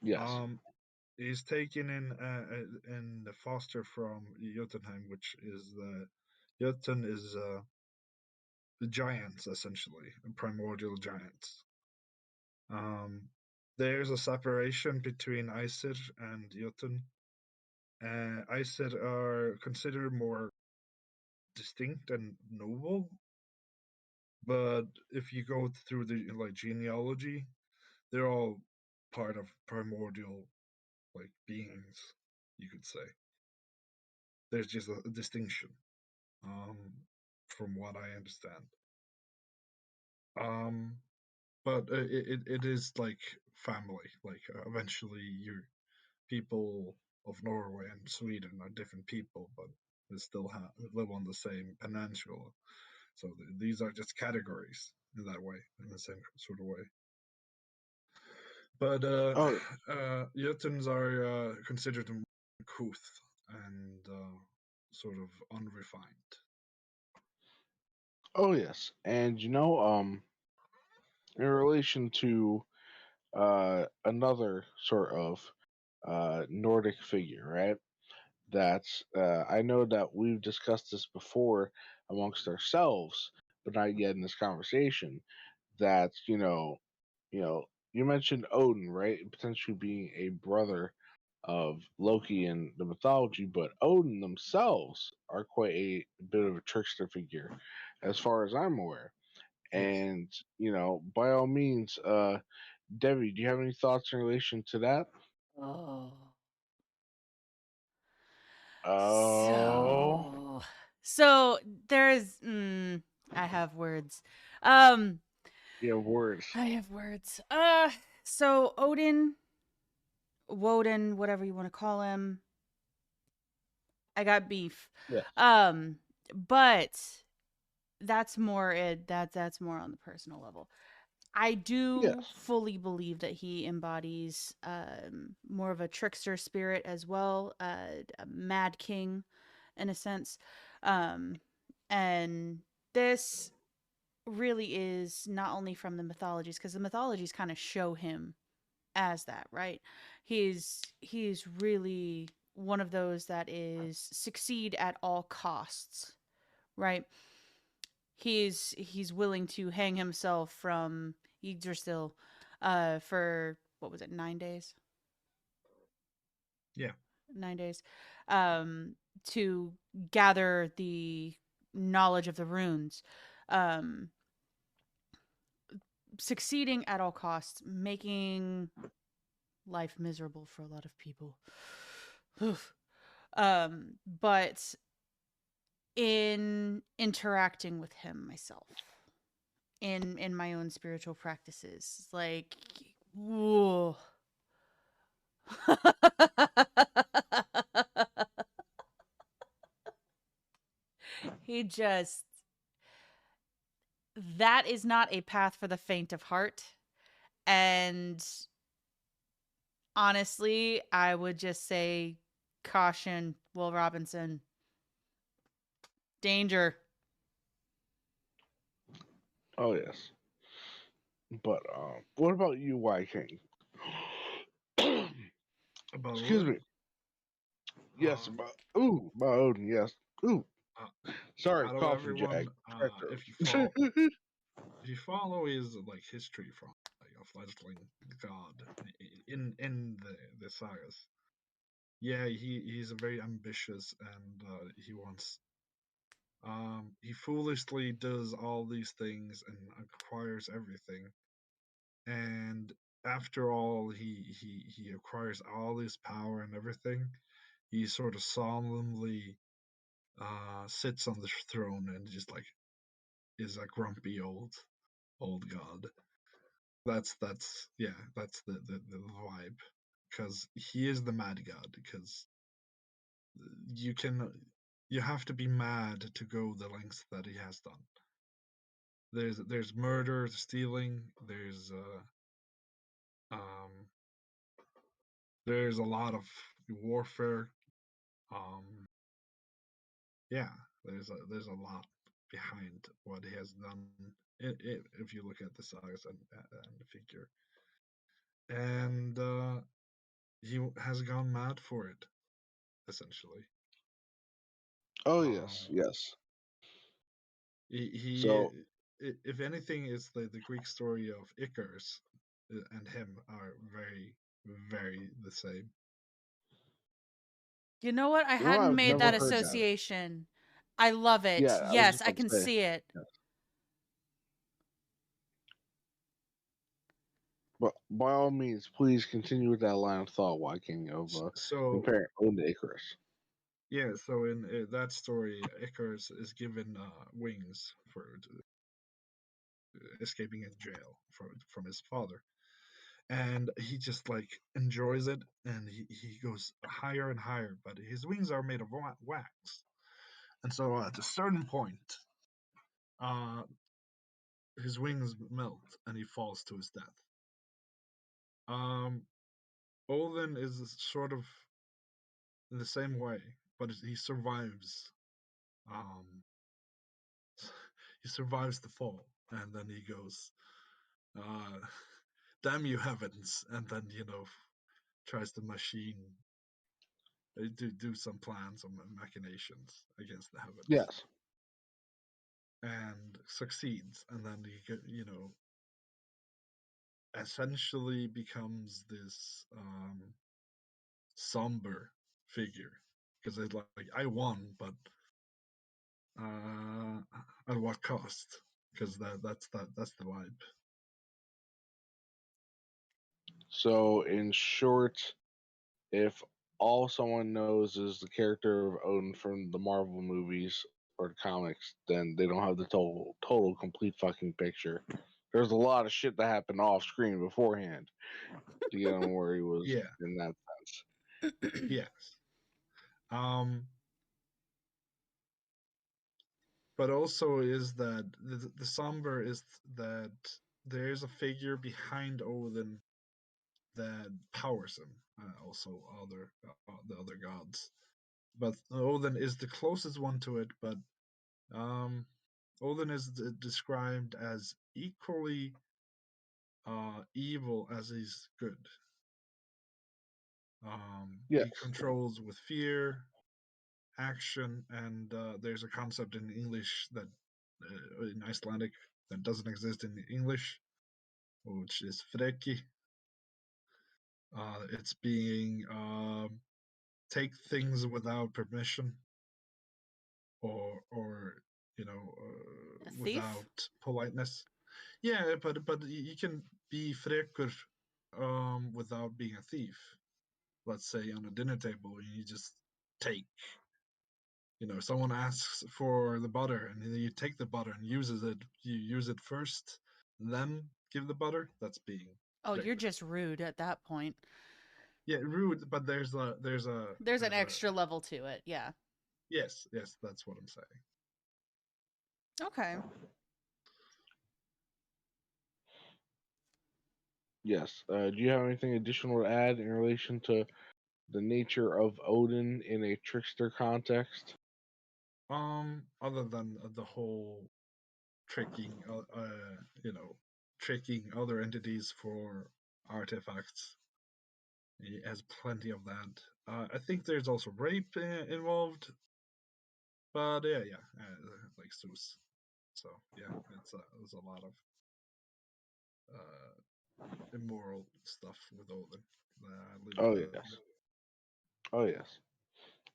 Yes. Um, he's taken in the foster from Jotunheim, which is the Jotun is the giants essentially, primordial giants. Um, there's a separation between Aesir and Jotun. Aesir are considered more distinct and noble, but if you go through the genealogy, they're all part of primordial beings, you could say. There's just a distinction, um, from what I understand. Um, but it is like family. Eventually, your people of Norway and Sweden are different people, but they still live on the same peninsula. So these are just categories in that way, in the same sort of way. But Oh, Jotuns are considered uncouth and sort of unrefined. oh yes. And in relation to another sort of Nordic figure, right? That's I know that we've discussed this before amongst ourselves, but not yet in this conversation. That you know, you mentioned Odin, right? Potentially being a brother of Loki in the mythology, but Odin themselves are quite a bit of a trickster figure, as far as I'm aware. Yes. And by all means, Devi, do you have any thoughts in relation to that? Oh. Oh, So there's I have words. Um you have words. I have words. So Odin, Woden, whatever you want to call him. I got beef. Yes. Um but that's more that's more on the personal level. I do Yes. fully believe that he embodies more of a trickster spirit as well, a mad king in a sense. Um, and this really is not only from the mythologies, because the mythologies kind of show him as that, right? He's really one of those that is succeed at all costs, right? He's willing to hang himself from Yggdrasil for what was it, 9 days? Yeah. 9 days. Um to gather the knowledge of the runes. Um Succeeding at all costs, making life miserable for a lot of people. But in interacting with him myself, in my own spiritual practices, like, whoa. He just, that is not a path for the faint of heart. And honestly, I would just say caution, Will Robinson. Danger. Oh yes. But what about you, Whyking? About Excuse Odin. me. Yes, about Odin. Yes. Ooh, Uh, sorry, out of coughing jack. everyone, if you follow his like history from like a fledgling god in the sagas, yeah, he's a very ambitious and he foolishly does all these things and acquires everything, and after all he acquires all this power and everything, he sort of solemnly sits on the throne and just like is a grumpy old god. That's yeah, that's the vibe, because he is the mad god, because you can you have to be mad to go the lengths that he has done. There's murder, um there's a lot of warfare. um yeah, there's a lot behind what he has done, if you look at the sagas and the figure, and he has gone mad for it, essentially. Oh yes, Um, yes. he, So if anything, is the Greek story of Icarus and him are very, very the same. You know what? I you know, hadn't I've made never that heard that. association. I love it. Yeah, I was Yes, just I about can to say. see it. Yeah. But by all means, please continue with that line of thought, Whyking, of So comparing Odin to Icarus. yeah, so in that story, Icarus is given wings for escaping in jail from his father, and he just like enjoys it, and he goes higher and higher, but his wings are made of wax, and so at a certain point, uh, his wings melt and he falls to his death. Um, Odin is sort of in the same way, but he survives. Um, he survives the fall, and then he goes, uh, "Damn you heavens!" And then tries to do some plans, some machinations against the heavens, Yes. and succeeds, and then essentially becomes this somber figure, because it's like I won, but uh, at what cost? Because that's the vibe. So in short, if all someone knows is the character of Odin from the Marvel movies or the comics, then they don't have the total complete fucking picture. There's a lot of shit that happened off screen beforehand to get him where he was Yeah. in that sense. Yes. Um, but also is that the somber is that there is a figure behind Odin that powers him. Also, the other gods, but Odin is the closest one to it. But um, Odin is described as equally evil as he's good. He Yes. controls with fear, action, and there's a concept in English that in Icelandic that doesn't exist in English, which is freki. It's being take things without permission, or A thief? without politeness. Yeah, but you can be frekur without being a thief. Let's say on a dinner table, you just take. You know, someone asks for the butter, and then you take the butter and uses it. You use it first, then give the butter. That's being. Oh, you're Trickster. just rude at that point. Yeah, rude, but there's an extra level to it. Yeah. Yes, that's what I'm saying. Okay. Yes. Do you have anything additional to add in relation to the nature of Odin in a trickster context? Other than the whole tricking, tricking other entities for artifacts. He has plenty of that. I think there's also rape involved, but yeah, like Zeus. So yeah, there's a lot of immoral stuff with Odin. Leave Oh it yes. Oh yes.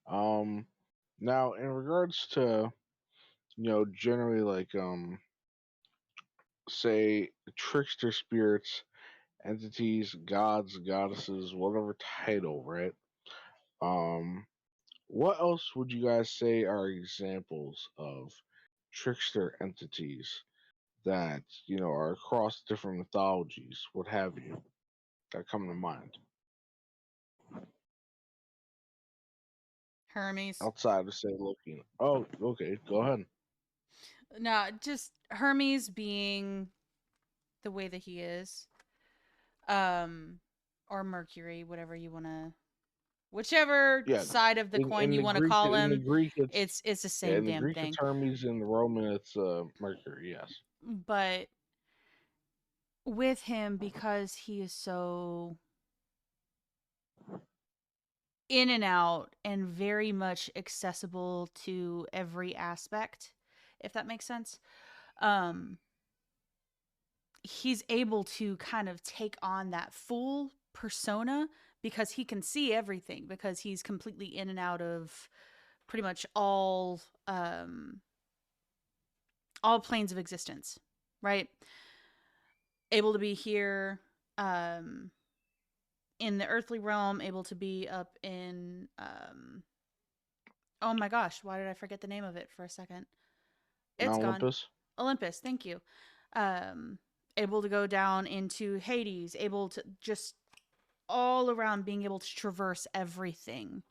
Um, Now in regards to generally like say trickster spirits, entities, gods, goddesses, whatever title, right? Um, what else would you guys say are examples of trickster entities that are across different mythologies, what have you, that come to mind Hermes. outside of say Loki? Oh, okay, go ahead. No, just Hermes being the way that he is. Or Mercury, whatever you want to, whichever Yeah, side of the coin in you the want to Greek, call him, it's it's the yeah, same in the damn Greek it's thing. Hermes, in the Roman it's Mercury. Yes. But with him, because he is so in and out and very much accessible to every aspect, if that makes sense, he's able to kind of take on that full persona because he can see everything, because he's completely in and out of pretty much all planes of existence, right? Able to be here in the earthly realm, able to be up in oh my gosh, why did I forget the name of it for a second? It's Mount gone. Olympus. Olympus, thank you. Able to go down into Hades, able to just all around being able to traverse everything,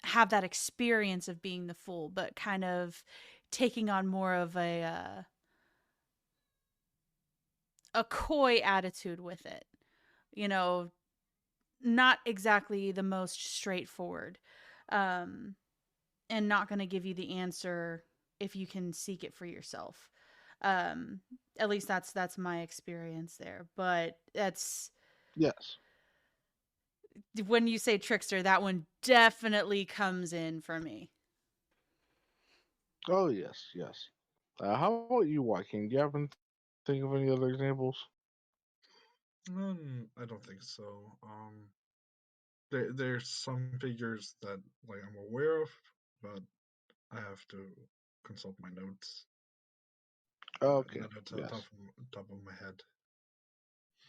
have that experience of being the fool, but kind of taking on more of a coy attitude with it. You know, not exactly the most straightforward, and not going to give you the answer if you can seek it for yourself. At least that's my experience there. But that's Yes. when you say trickster, that one definitely comes in for me. Oh yes, yes. How about you, Whyking? Do you happen to think of any other examples? I don't think so. There's some figures that like I'm aware of, but I have to consult my notes. Okay. Not at the Yes. top of my head.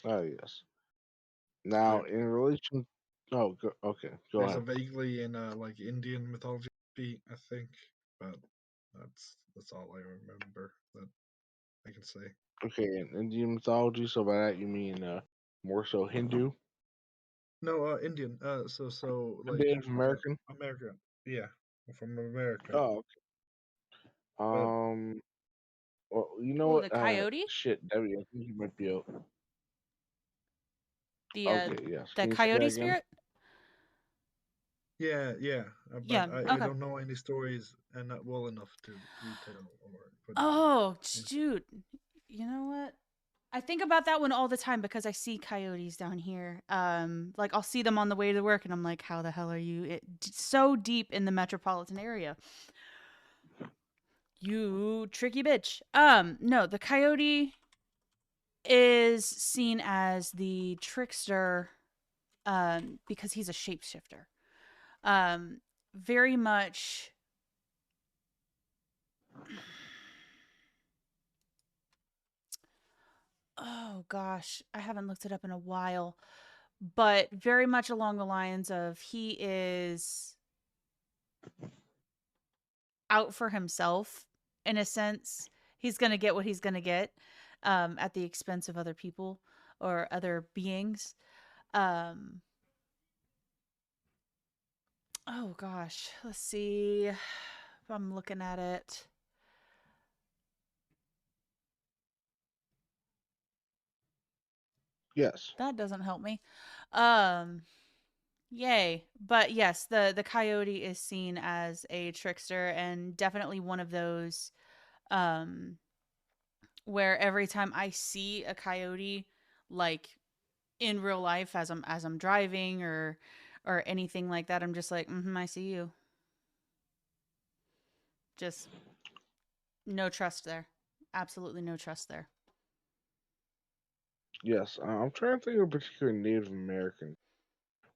Oh yes. Now, There, in relation, okay, go there's a ahead. vaguely in like Indian mythology, I think, but that's all I remember that I can say. Okay, in Indian mythology, so by that you mean more so Hindu, No, Indian. So like Native American. America. Yeah, from America. Oh, okay. But Well, you know Ooh, what? the coyote, Shit, Debbie, I think you might be out. the uh, Okay, yes. the Can you say that coyote again? spirit. yeah. But Yeah. I Okay. don't know any stories and not well enough to retell or put Oh, into. dude. You know what? I think about that one all the time because I see coyotes down here. Like I'll see them on the way to work, and I'm like, "How the hell are you so deep in the metropolitan area? You tricky bitch." No, the coyote is seen as the trickster, because he's a shapeshifter. Um, very much. Oh gosh, I haven't looked it up in a while, but very much along the lines of he is out for himself in a sense. He's going to get what he's going to get at the expense of other people or other beings. Um, oh gosh, let's see if I'm looking at it. Yes. That doesn't help me. Um, Yay. But yes, the coyote is seen as a trickster and definitely one of those um where every time I see a coyote like in real life as I'm driving or anything like that, I'm just like, "Mhm, I see you." Just no trust there. Absolutely no trust there. Yes. I'm trying to think of a particular Native American,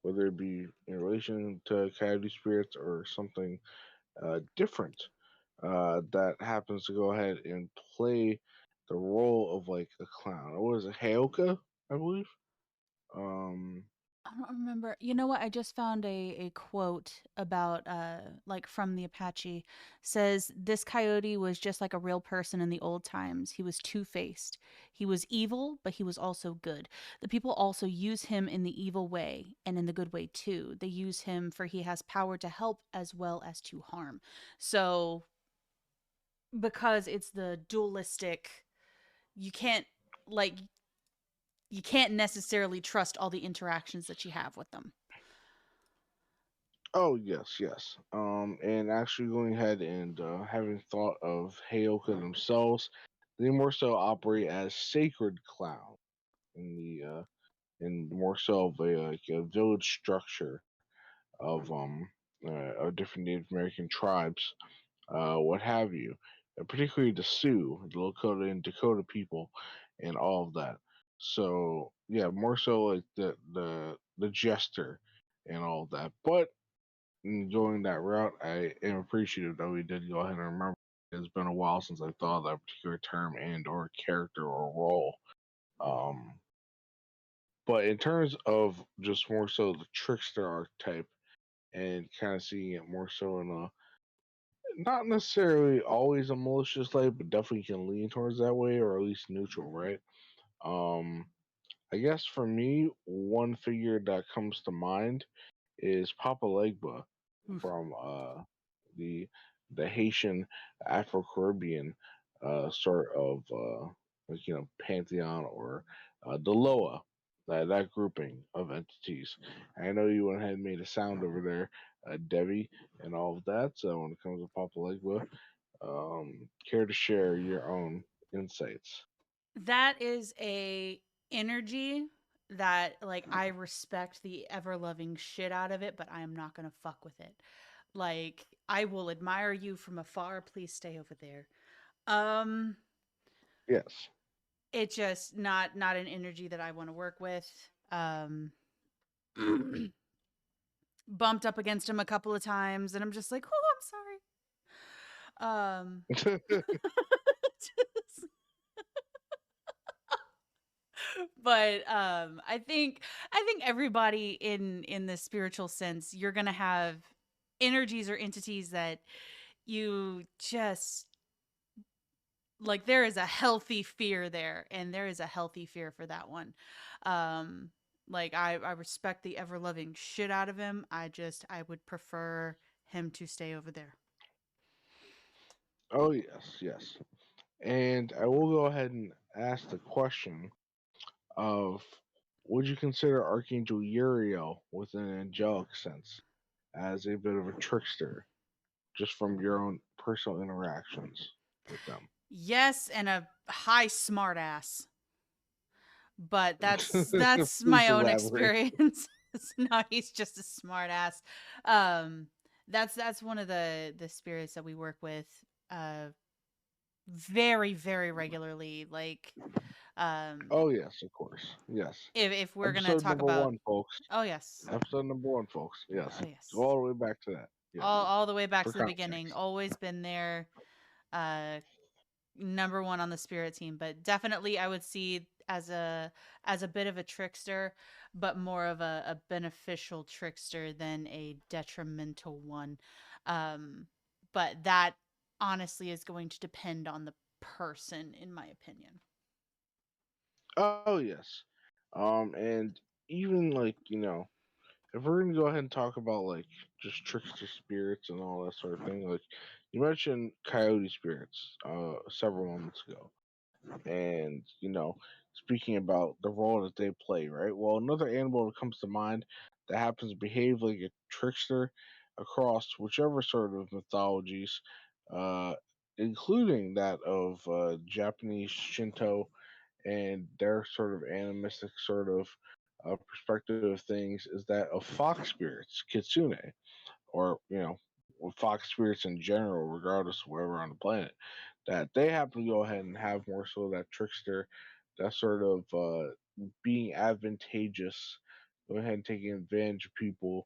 whether it be in relation to coyote spirits or something different that happens to go ahead and play the role of like a clown. What was it, Heoka, I believe? Um, I don't remember. You know what? I just found a quote about like from the Apache says this coyote was just like a real person in the old times. He was two-faced. He was evil, but he was also good. The people also use him in the evil way and in the good way too. They use him for he has power to help as well as to harm. So because it's the dualistic, you can't like you can't necessarily trust all the interactions that you have with them. oh yes, yes. And actually going ahead and having thought of Heoka themselves, they more so operate as sacred clown in the in more so of like a village structure of different Native American tribes, what have you, particularly the Sioux, the Lakota and Dakota people, and all of that. So yeah, more so like the Jester and all of that. But in going that route, I am appreciative that we did go ahead and remember. It's been a while since I thought of that particular term and or character or role. Um, but in terms of just more so the trickster archetype and kind of seeing it more so in a not necessarily always a malicious light, but definitely can lean towards that way, or at least neutral, right? Um, I guess for me, one figure that comes to mind is Papa Legba Oof. from the the Haitian Afro Caribbean sort of like pantheon or the Loa, that grouping of entities. And I know you went ahead and made a sound over there, Devi, and all of that. So when it comes to Papa Legba, care to share your own insights? That is a energy that like I respect the ever loving shit out of it, but I am not gonna fuck with it. Like I will admire you from afar. Please stay over there. Um, Yes. it just not an energy that I want to work with. Um, bumped up against him a couple of times, and I'm just like, oh, I'm sorry. Just- but I think everybody in the spiritual sense, you're gonna have energies or entities that you just like there is a healthy fear there and there is a healthy fear for that one. um like I respect the ever loving shit out of him. I would prefer him to stay over there. Oh yes, yes. And I will go ahead and ask the question of would you consider Archangel Uriel within an angelic sense as a bit of a trickster, just from your own personal interactions with them? Yes, and a high smart ass, but that's Please my own elaborate. experience. No, he's just a smart ass. um that's one of the spirits that we work with uh very very regularly. Like um Oh yes, of course. Yes. if we're gonna Episode talk number about, one, folks. oh yes, Episode number one, folks. Yes. oh Go yes, all the way back to that. Yes. all the way back For to the beginning, context. always been there. uh Number one on the spirit team, but definitely I would see as a bit of a trickster, but more of a beneficial trickster than a detrimental one. um but that honestly is going to depend on the person, in my opinion. Oh yes. And even like, if we're gonna go ahead and talk about like just trickster spirits and all that sort of thing, like you mentioned coyote spirits several moments ago. And speaking about the role that they play, right? Well, another animal that comes to mind that happens to behave like a trickster across whichever sort of mythologies, uh, including that of Japanese Shinto and their sort of animistic sort of perspective of things, is that of fox spirits, kitsune, or with fox spirits in general, regardless of wherever on the planet, that they happen to go ahead and have more so that trickster, that sort of being advantageous, go ahead and taking advantage of people,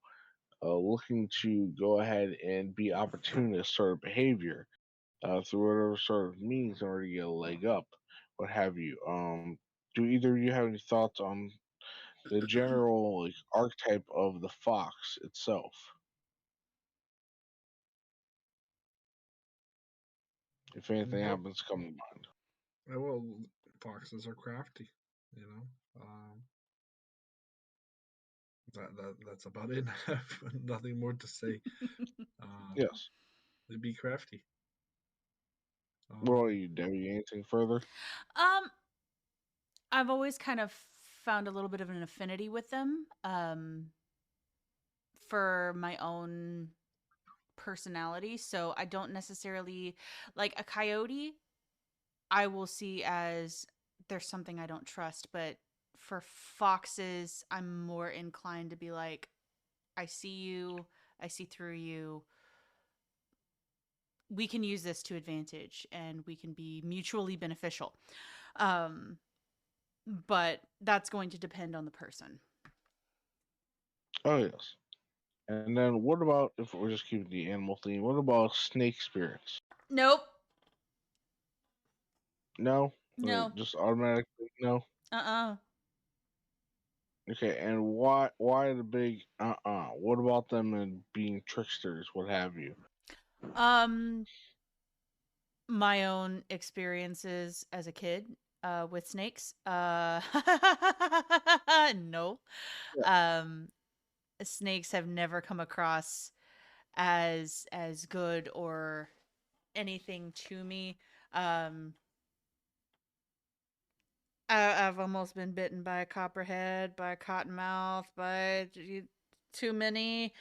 looking to go ahead and be opportunist sort of behavior through whatever sort of means in order to get a leg up, what have you. Do either of you have any thoughts on the general like archetype of the fox itself? If anything Well, happens to come to mind. well, foxes are crafty, you know. That's about it. I have nothing more to say. Uh, Yes. they be crafty. What about Um, you, Debbie? Anything further? Um, I've always kind of found a little bit of an affinity with them, for my own personality. So I don't necessarily like a coyote. I will see as there's something I don't trust, but for foxes, I'm more inclined to be like, I see you, I see through you. We can use this to advantage and we can be mutually beneficial. Um, but that's going to depend on the person. Oh yes. And then what about if we're just keeping the animal theme? What about snake spirits? Nope. No, No. just automatically no. Uh-uh. Okay, and why the big What about them and being tricksters? What have you? Um, my own experiences as a kid with snakes. No. Yeah. Um, snakes have never come across as good or anything to me. Um, I've almost been bitten by a copperhead, by a cottonmouth, by too many,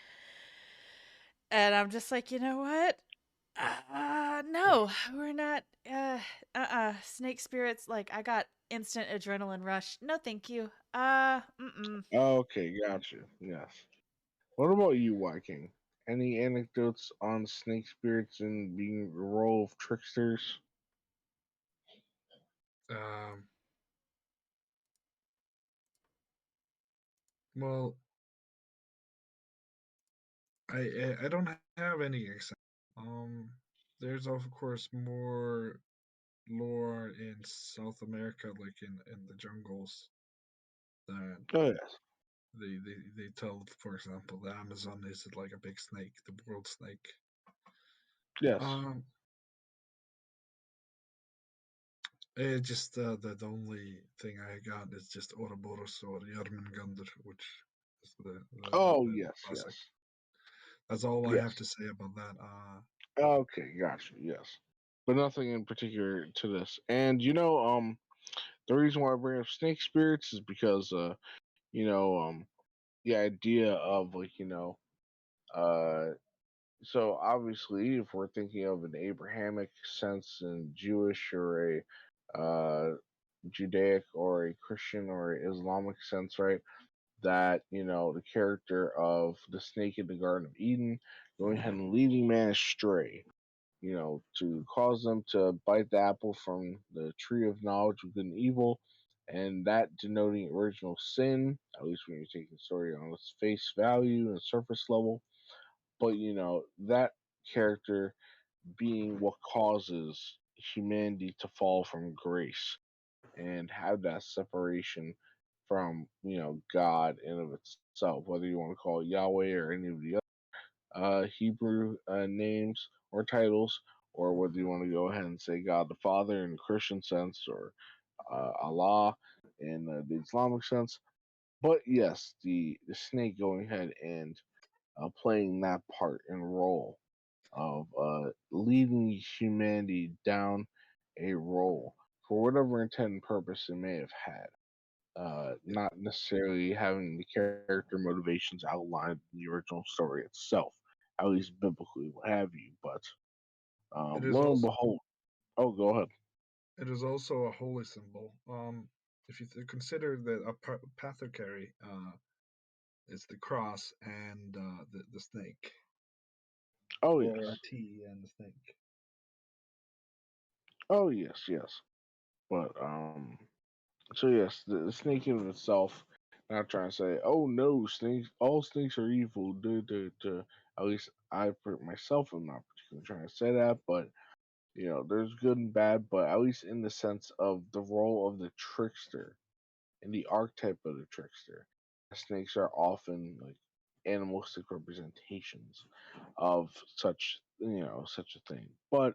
and I'm just like, you know what? No, we're not. Snake spirits. Like, I got instant adrenaline rush. No, thank you. Mm-mm. Okay, gotcha. Yes. What about you, Whyking? Any anecdotes on snake spirits and being the role of tricksters? um, well, I don't have any example. There's of course more lore in South America, like in the jungles, that Oh yes. they tell, for example, the Amazon is like a big snake, the world snake. Yes. Um, it's just the only thing I got is just Ouroboros or Jormungandr, which is Oh the yes, classic. yes. That's all I have Yes. to say about that. Okay, gotcha. Yes, but nothing in particular to this. And the reason why I bring up snake spirits is because you know, the idea of like uh, so obviously if we're thinking of an Abrahamic sense in Jewish or a Judaic or a Christian or Islamic sense, right? That the character of the snake in the Garden of Eden going ahead and leading man astray, to cause them to bite the apple from the tree of knowledge of good and evil, and that denoting original sin, at least when you're taking the story on its face value and surface level. But that character being what causes humanity to fall from grace and have that separation from God in of itself, whether you want to call it Yahweh or any of the other. Hebrew names or titles, or whether you want to go ahead and say God the Father in the Christian sense, or Allah in the Islamic sense. But yes, the snake going ahead and playing that part and role of leading humanity down a role for whatever intent and purpose it may have had. Not necessarily having the character motivations outlined in the original story itself, at least biblically, what have you. But It is lo and also behold, oh, go ahead. it is also a holy symbol. If you consider that apothecary is the cross and the snake, Oh or a yes, T and the snake. oh yes, yes. But so yes, the snake in itself. Not trying to say, oh no, snakes, all snakes are evil. At least I myself am not particularly trying to say that, but there's good and bad, but at least in the sense of the role of the trickster and the archetype of the trickster. Snakes are often like animalistic representations of such a thing. But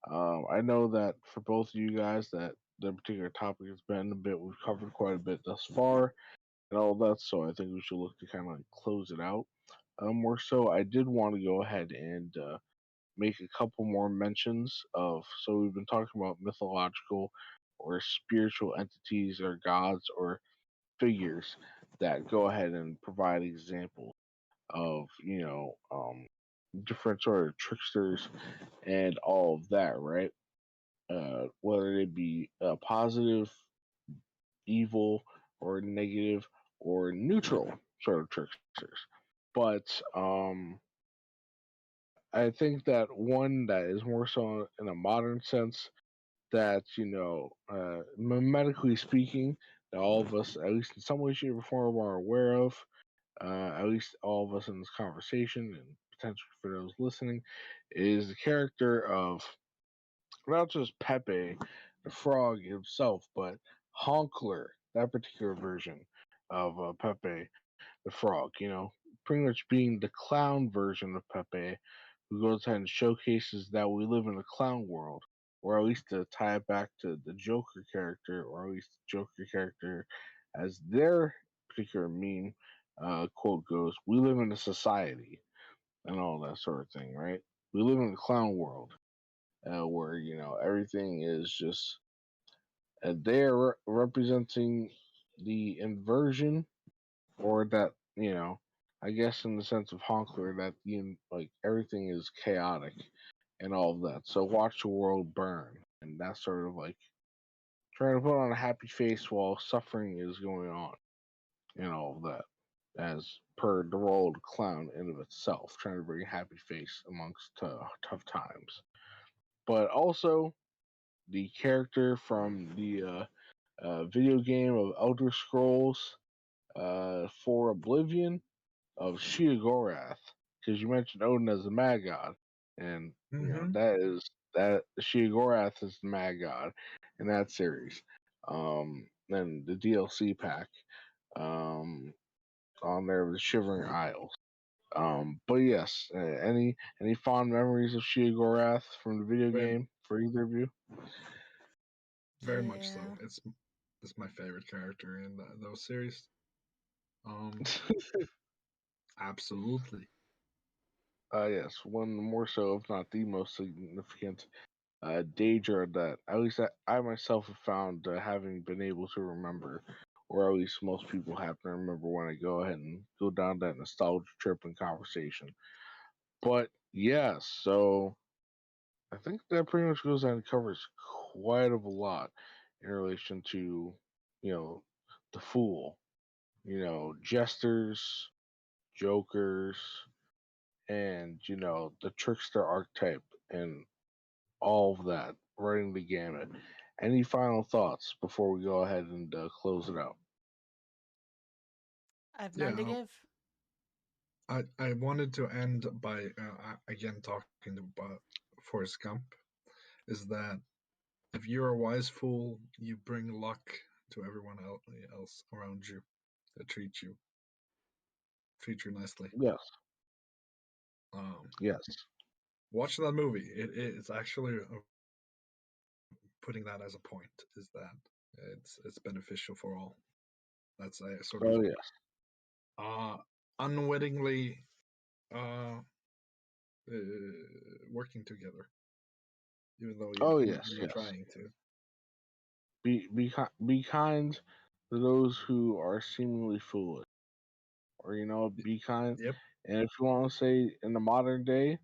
I know that for both of you guys, that the particular topic has been a bit. We've covered quite a bit thus far and all that, so I think we should look to kind of like close it out. More so, I did want to go ahead and make a couple more mentions of. So we've been talking about mythological or spiritual entities or gods or figures that go ahead and provide examples of different sort of tricksters and all of that, right? Whether it be positive, evil, or negative, or neutral sort of tricksters. But I think that one that is more so in a modern sense, that medically speaking, that all of us, at least in some way, shape, or form, are aware of. At least all of us in this conversation, and potentially for those listening, is the character of not just Pepe, the frog himself, but Honkler, that particular version of Pepe, the frog. Pretty much being the clown version of Pepe, who goes ahead and showcases that we live in a clown world, or at least to tie it back to the Joker character, or at least the Joker character as their particular meme quote goes, "We live in a society," and all that sort of thing, right? We live in a clown world where everything is just they're representing the inversion, or that I guess in the sense of Honkler, that like everything is chaotic and all of that. So watch the world burn, and that's sort of like trying to put on a happy face while suffering is going on, and all of that. As per the role of the clown in of itself, trying to bring a happy face amongst tough times. But also the character from the video game of Elder Scrolls for Oblivion of Sheogorath, because you mentioned Odin as the Mad God, and Mm-hmm. that Sheogorath is the Mad God in that series. And the DLC pack on there with the Shivering Isles. But yes, any fond memories of Sheogorath from the video Very, game for either of you? very much so. Yeah. It's my favorite character in those series. Um, Absolutely. Yes, one more so, if not the most significant danger that at least I myself have found having been able to remember, or at least most people have to remember when I go ahead and go down that nostalgia trip and conversation. But yeah, so I think that pretty much goes and covers quite of a lot in relation to, you know, the fool, jesters, jokers, and the trickster archetype and all of that, running the gamut. Any final thoughts before we go ahead and close it out? I have none to Yeah, give. I wanted to end by again talking about Forrest Gump. Is that if you're a wise fool, you bring luck to everyone else around you that treat you nicely. Yes, Yes. Watch that movie. It's actually putting that as a point is that it's beneficial for all. That's a sort of Oh yes. unwittingly working together, even though Oh yes. you're Yes. trying to. Be kind to those who are seemingly foolish, or be kind. Yep. And if you want to say in the modern day,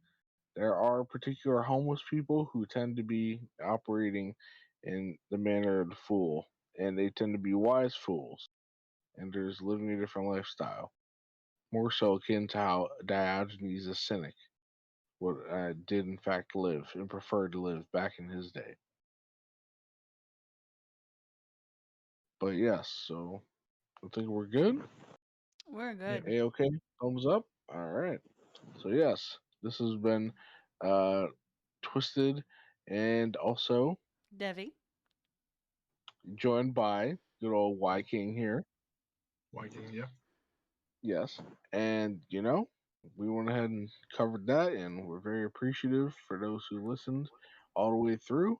there are particular homeless people who tend to be operating in the manner of the fool, and they tend to be wise fools, and they're just living a different lifestyle, more so akin to how Diogenes the Cynic did in fact live and preferred to live back in his day. But yes, so I think we're good. We're good. Okay, thumbs up. All right. So yes, this has been uh Twisted, and also Devi. joined by good old Whyking here. Whyking, yeah. Yes, and we went ahead and covered that, and we're very appreciative for those who listened all the way through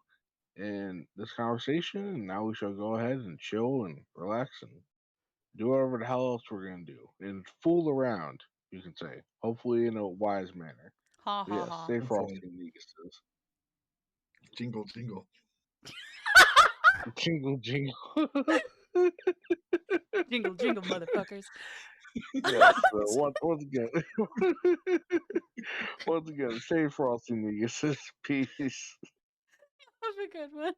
in this conversation. And now we shall go ahead and chill and relax and do whatever the hell else we're gonna do and fool around. You can say, hopefully in a wise manner. Ha But ha yes, ha. stay Hopefully. frosty, Neguses. Jingle, jingle. Jingle, jingle. Jingle, jingle, motherfuckers. Yes. Once again, once again, stay frosty, Neguses. Peace. That was a good one.